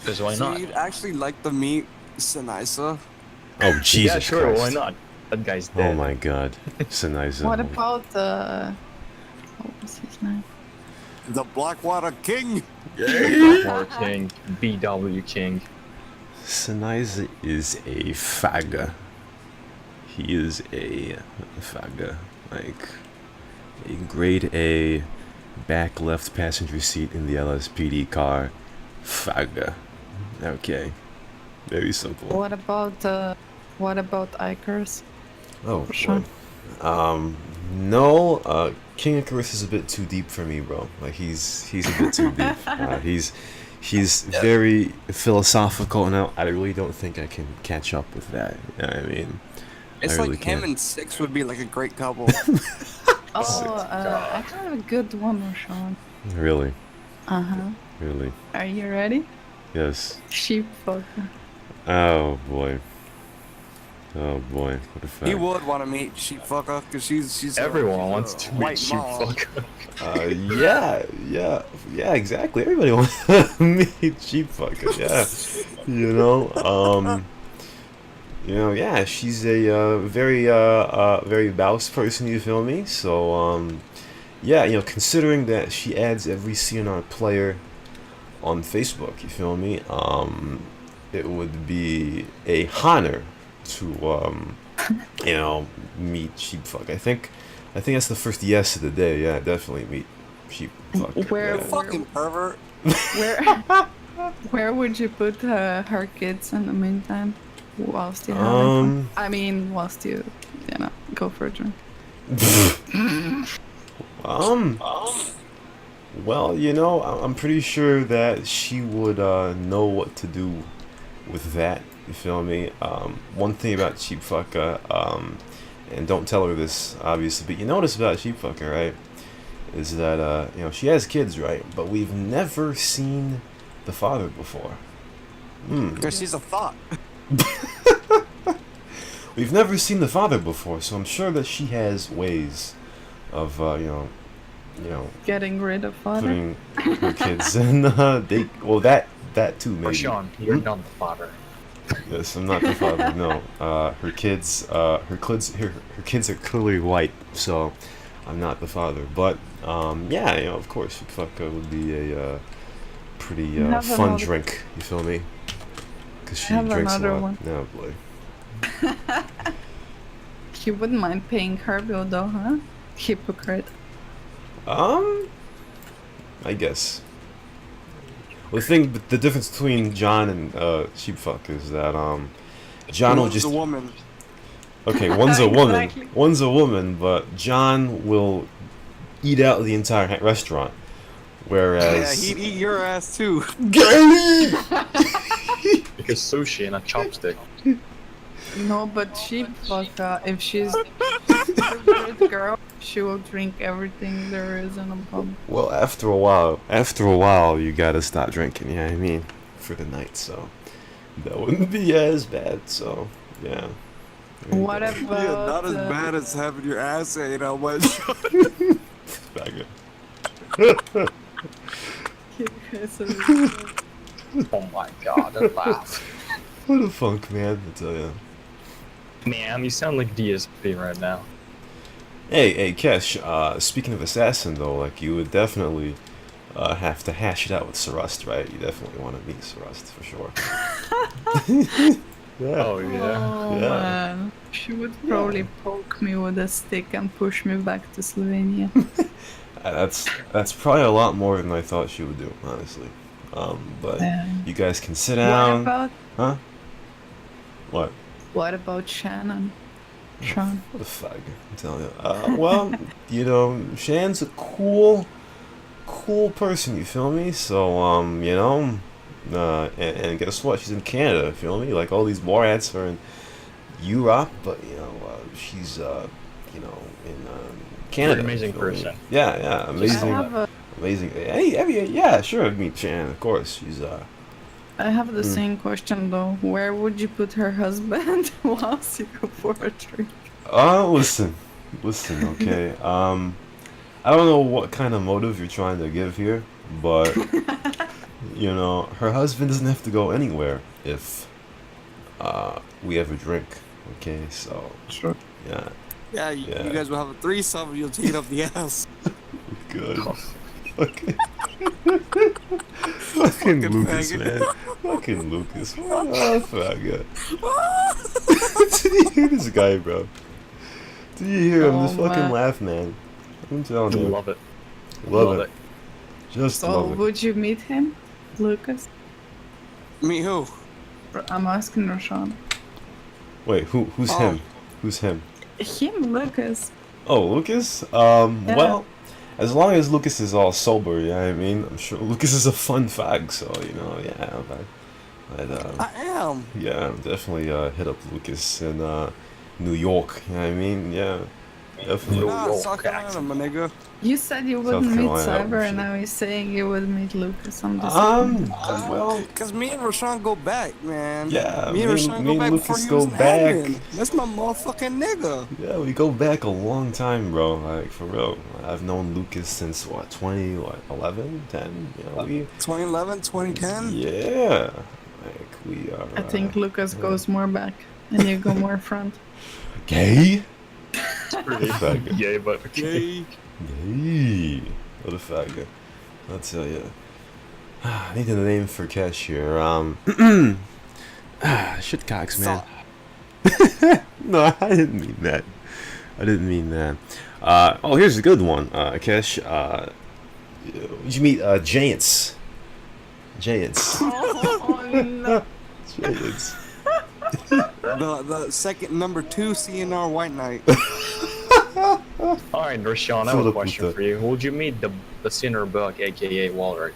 Because why So not? you'd actually like to meet Sinisa? Oh Jesus Yeah, sure. Christ. Why not? That guy's dead. Oh my God, Seniza. What about what was his name? The Blackwater King? Blackwater King, BW King. Seniza is a fagga. He is a fagga. Like a grade A back left passenger seat in the LSPD car. Fagga. Okay. Very simple. What about Ikers? Oh, Sure. boy. No, King Icarus is a bit too deep for me, bro. Like he's a bit too deep. He's very philosophical, and I really don't think I can catch up with that. You know what I mean? It's I really like him can't. and Six would be like a great couple. Oh, I have a good one, Rashon. Really, Uh-huh. really. Are you ready? Yes. Sheep fucker. Oh boy. Oh boy. What a fact. He would want to meet Sheepfucker because she's Everyone wants to meet white Sheep mom. Fucker. Yeah, exactly. Everybody wants to meet Sheepfucker. Yeah, yeah. She's a very Baus person. You feel me? So, yeah, considering that she adds every CNR player on Facebook, you feel me? It would be a honor to meet Sheepfuck. I think that's the first yes of the day. Yeah, definitely meet Sheepfuck. Where- Yeah. Fucking pervert. Where would you put her kids in the meantime? Whilst you having fun? I mean, whilst you know, go for a drink. Um, well, you know, I'm pretty sure that she would know what to do with that. You feel me? One thing about Cheap Fucker, and don't tell her this, obviously, but you notice about Cheap Fucker, right? Is that you know, she has kids, right? But we've never seen the father before. Because she's a thought. We've never seen the father before, so I'm sure that she has ways of you know, Getting rid of father. putting her kids in they well that too maybe. Rashon, you're not the father. Yes, I'm not the father. No, her kids are clearly white, so I'm not the father. But yeah, you know, of course, Fucker would be a pretty Have fun another- drink. You feel me? Because she Have drinks a another lot. one. No boy. You wouldn't mind paying her bill though, huh? Hypocrite. I guess. Well, the difference between John and Sheepfuck is that John will One's just a woman. okay, one's a Exactly. woman, but John will eat out the entire restaurant, Yeah, whereas he'd eat your ass too. Gay! Because sushi and a chopstick. No, but she if she's a good girl, she will drink everything there is in a pub. Well, after a while, you gotta stop drinking. Yeah, I mean, for the night, so that wouldn't be as bad. So yeah. There you What go. about Yeah, not as bad as having your ass ate out much. Faggot. Oh my god, that laugh. What a funk, man! I tell ya. Man, you sound like DSP right now. Hey, Kesh. Speaking of assassin, though, like you would definitely have to hash it out with Sarust, right? You definitely want to meet Sarust for sure. Yeah. Oh yeah. Oh Yeah. man, she would probably poke me with a stick and push me back to Slovenia. That's probably a lot more than I thought she would do, honestly. But Yeah. you guys can sit What down. about Huh? What? what about Shannon? Sean. What a fag, I'm telling you. Well, you know, Shan's a cool person, you feel me? So, you know, and guess what? She's in Canada, you feel me? Like, all these Morats are in Europe, but, you know, she's, you know, in Canada. amazing you feel me? person. Yeah, I amazing. have a Amazing. Hey, yeah, sure, I'd meet Shan, of course. She's, I have the same question though. Where would you put her husband whilst you go for a drink? listen, okay. I don't know what kind of motive you're trying to give here, but you know, her husband doesn't have to go anywhere if we have a drink. Okay, so Sure. yeah, Yeah, Yeah. you guys will have a threesome. You'll take it up the ass. good. Okay. Fucking Lucas, faggot. man. Fucking Lucas. Oh, faggot. Did you hear this guy, bro? Did you hear him? Just Oh, fucking man. laugh, man. I'm telling you. Love it. Love it. Just So love it. would you meet him, Lucas? Me who? I'm asking Rashon. Wait, who's Oh. him? Who's him? Him, Lucas. Oh, Lucas? Well, as long as Lucas is all sober, yeah, I mean, I'm sure Lucas is a fun fag, so, you know, yeah, I'd I am. yeah, definitely hit up Lucas in New York, you know what I mean? Yeah, definitely. New Nah, York South Carolina, accent. my nigga. You said you wouldn't meet Carolina, Cyber, shit. and now he's saying you would meet Lucas. I'm just Well, Cause me and Rashon go back, man. Yeah, me and Rashon go back before Lucas he was go an back. admin. That's my motherfucking nigga. yeah, we go back a long time, bro, like, for real. I've known Lucas since, what, 11, 10? You know, 2011, 2010. yeah, like, we are, I think Lucas goes more back, and you go more front. gay? Pretty Faggot. yay, but okay. Gay. Yay! What a faggot. I'll tell you. I need a name for Cash here. Shitcocks, man. No, I didn't mean that. Oh, here's a good one. Cash, you meet Giants. Giants. Oh no. Giants. The second number 2 CNR White Knight. All right, Rashon, I have a question for you. Would you meet the Sinner Bug, aka Wallard?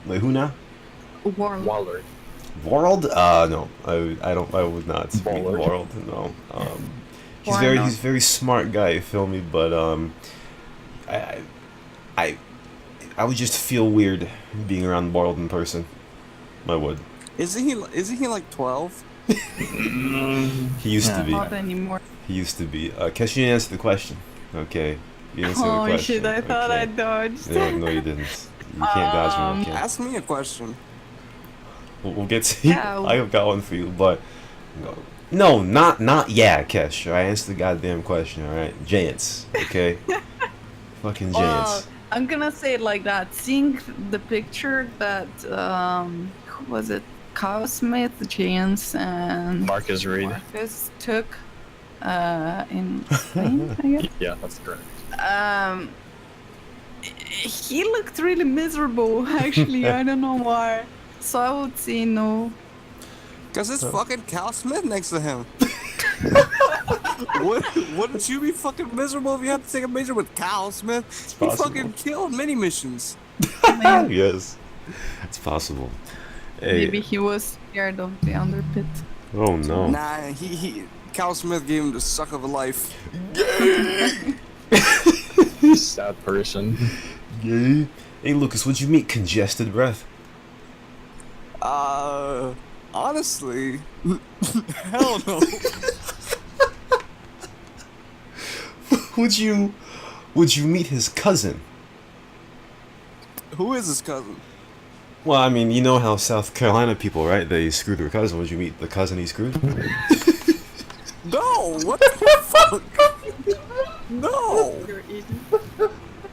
Wait, who now? Warm. Wallard. World? No, I would not meet Ballard. World. No. He's Why not? he's a very smart guy. You feel me? But I, I, I would just feel weird being around World in person. I would. Isn't he like 12? He used to be. Not anymore. He used to be. Kesh, you didn't answer the question. Okay. You didn't answer the Oh question. shit! I thought okay. I dodged. No, you didn't. You can't dodge me. Okay. Ask me a question. We'll get to Yeah. I've got one for you, but no, not yeah, Kesh. All right, answer the goddamn question. All right, Giants. Okay. Fucking Well, Giants. I'm gonna say it like that. Seeing the picture that who was it? Kyle Smith, Giants, and Marcus Reed. Marcus took in Spain, I guess. Yeah, that's correct. He looked really miserable. Actually, I don't know why. So I would say no. Cause it's fucking Cal Smith next to him. Wouldn't you be fucking miserable if you had to take a picture with Cal Smith? He possible. fucking killed many missions. Yes, it's possible. Hey. Maybe he was scared of the underpit. Oh no. Nah, Cal Smith gave him the suck of a life. Sad person. Yeah. Hey Lucas, would you meet Congested Breath? Honestly, hell no. Would you meet his cousin? Who is his cousin? Well, I mean, you know how South Carolina people, right? They screwed their cousin. Would you meet the cousin he screwed? No, what the fuck? No.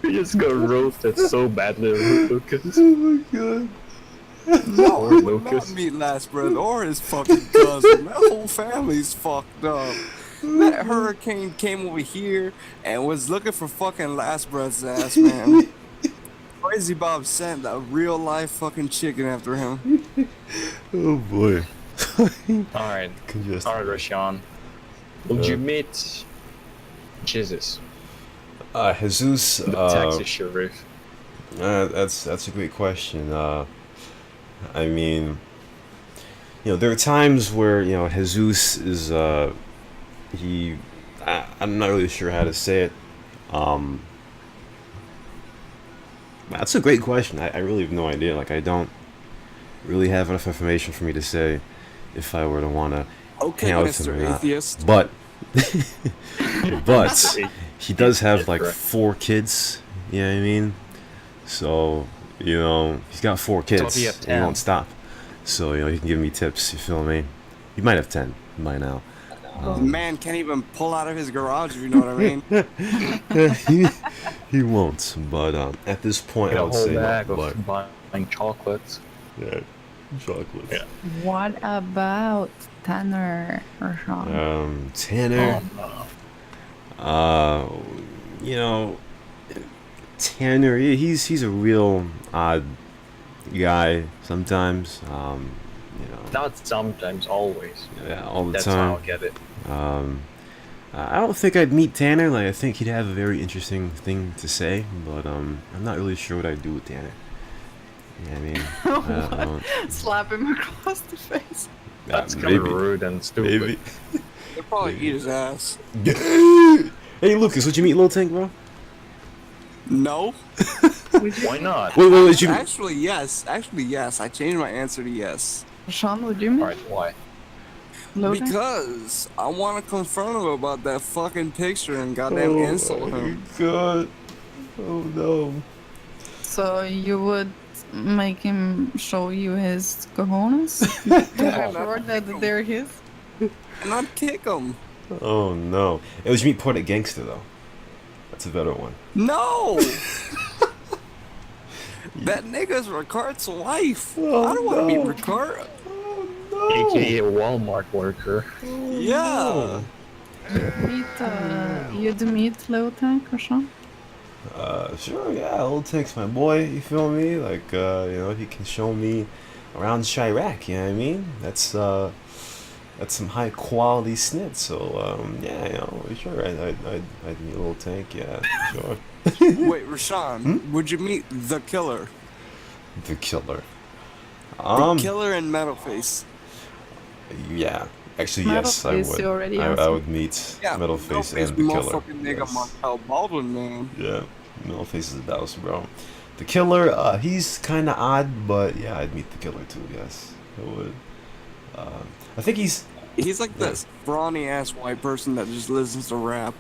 We just got roasted so badly, Lucas. Oh my god. No, Or he would Lucas. not meet Last Breath or his fucking cousin. That whole family's fucked up. That hurricane came over here and was looking for fucking Last Breath's ass, man. Crazy Bob sent a real life fucking chicken after him. Oh boy. Alright. Congested. Alright, Rashon. Would you meet Jesus, Jesus. the taxi sheriff? That's a great question. I mean, you know, there are times where Jesus is I'm not really sure how to say it. That's a great question. I really have no idea. Like, I don't really have enough information for me to say if I were to want to Okay, hang out with him Mr. or not. Atheist. But he does have like Correct. 4 kids. You know what I mean? So he's got 4 kids. he have And he 10. won't stop. So he can give me tips. You feel me? He might have 10 by now. The man can't even pull out of his garage, if you know what I mean. He won't. But at this point, Get I a would whole say no. bag But of buying chocolates. yeah, chocolates. Yeah. What about Tanner or Sean? Tanner. Oh, Tanner. He's a real odd guy sometimes. not sometimes, always. Yeah, all the That's time. how I'll get it. I don't think I'd meet Tanner. Like, I think he'd have a very interesting thing to say, but I'm not really sure what I'd do with Tanner. Yeah, I mean, I don't, Slap him across the face. That's kind maybe, of rude and stupid. maybe. They'll probably eat his ass. Hey, Lucas, would you meet Lil Tank, bro? No. Why not? Wait, would you? Actually, yes. Actually, yes. I changed my answer to yes. Sean, would you meet Alright, why? Logan? Because I want to confront him about that fucking picture and goddamn insult him. God. Oh no. So you would make him show you his cojones? Yeah, Sure that they're his? and I'd kick him. Oh no. Hey, would you meet Porta Gangster though? That's a better one. No! That nigga's Ricard's wife. Oh, I don't want to no. meet Ricard. Oh no. AKA a Walmart worker. Yeah. You'd meet Low Tank or Sean? Sure, yeah, little take's my boy. You feel me? Like, he can show me around Chirac. You know what I mean? That's some high quality snit. So, yeah, sure, I'd meet a little tank. Yeah, sure. Wait, Rashon, would you meet the killer? The killer. The killer in Metalface. Yeah. Actually, Metal yes, I Face, would. you already I answered. would meet Yeah, Metalface Metalface, and the killer. motherfucking nigga Yes. Markel Baldwin, man. Yeah, Metalface is the house, bro. The killer, he's kind of odd, but yeah, I'd meet the killer too. Yes, I would. I think he's. He's like this brawny ass white person that just listens to rap.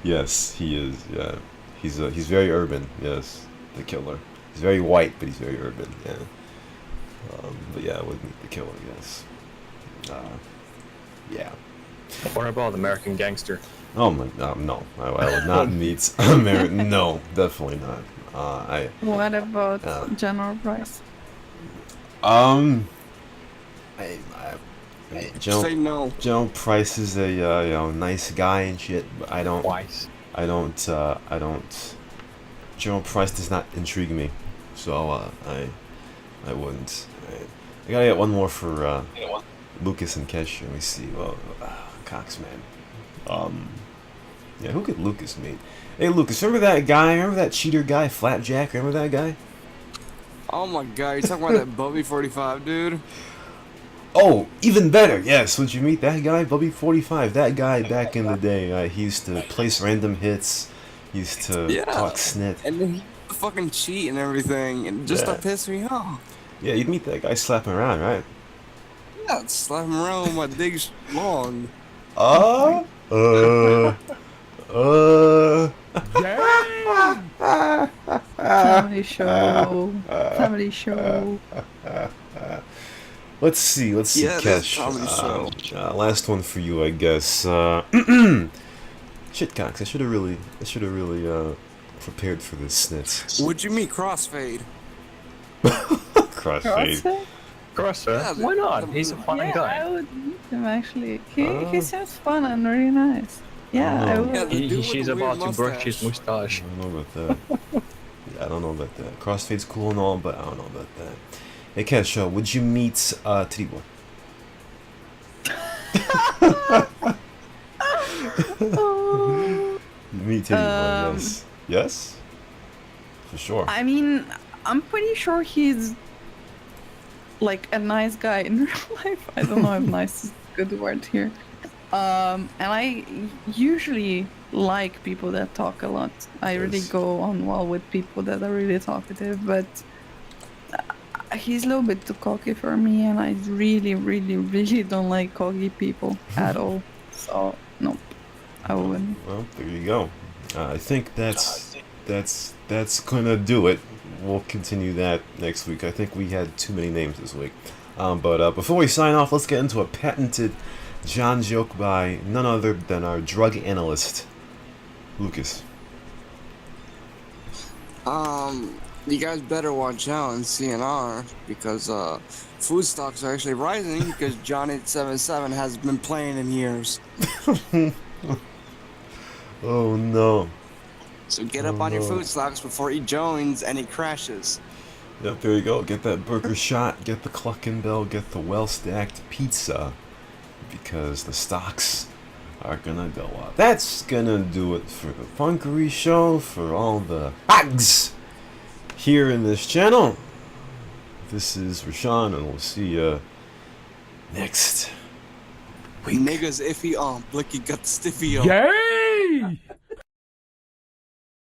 Yes, he is. Yeah, he's very urban. Yes, the killer. He's very white, but he's very urban. Yeah. But yeah, I would meet the killer. Yes. Yeah. What about American Gangster? Oh my. No, I would not meet American. No, definitely not. What about Uh, General Price? Um. I Say no. Joe Price is a nice guy and shit, but I don't. Twice. I don't. Joe Price does not intrigue me, so I wouldn't. I gotta get one more for Lucas and Kesh. Let me see. Well, Cox, man. Yeah, who could Lucas meet? Hey, Lucas, remember that guy? Remember that cheater guy, Flapjack? Remember that guy? Oh my god, you talking about that Bubby 45 dude? Oh, even better. Yes, would you meet that guy, Bubby 45? That guy back in the day, he used to place random hits. He used to Yeah. talk snit. And then he used to fucking cheat and everything, and just Yeah. to piss me off. Yeah, you'd meet that guy slapping around, right? Yeah, I'd slap him around with my dick long. Uh. Family show. Family show. Let's see, Yeah, that's Kesh. comedy show. Last one for you, I guess. Shit, Cox, I should have really prepared for this snitz. Would you meet Crossfade? Crossfade. CrossFit? Crossfit? Yeah, Why not? He's a funny Yeah, guy. I would meet him actually. He seems fun and really nice. Yeah, I Oh. would. Yeah, the dude with She's the weird about to brush his mustache. mustache. I don't know about that. Yeah, I don't know about that. Crossfade's cool and all, but I don't know about that. Hey, Kesh, would you meet Titty Boy? Oh. Meet Titty Boy, yes. Yes? For sure. I mean, I'm pretty sure he's like a nice guy in real life. I don't know if nice is a good word here. And I usually like people that talk a lot. I really Yes. go on well with people that are really talkative, but he's a little bit too cocky for me, and I really, really, really don't like cocky people at all. So, nope, I wouldn't. Well, there you go. I think that's gonna do it. We'll continue that next week. I think we had too many names this week. But before we sign off, let's get into a patented John joke by none other than our drug analyst, Lucas. You guys better watch out in CNR because food stocks are actually rising because John 877 has been playing in years. Oh no. So get up on your food stocks before he joins and he crashes. Yep, there you go. Get that burger shot, get the Cluckin' Bell, get the well-stacked pizza, because the stocks are gonna go up. That's gonna do it for the Punkery show, for all the hags here in this channel. This is Rashon, and we'll see you next week. Niggas iffy blicky got the stiffy Yay!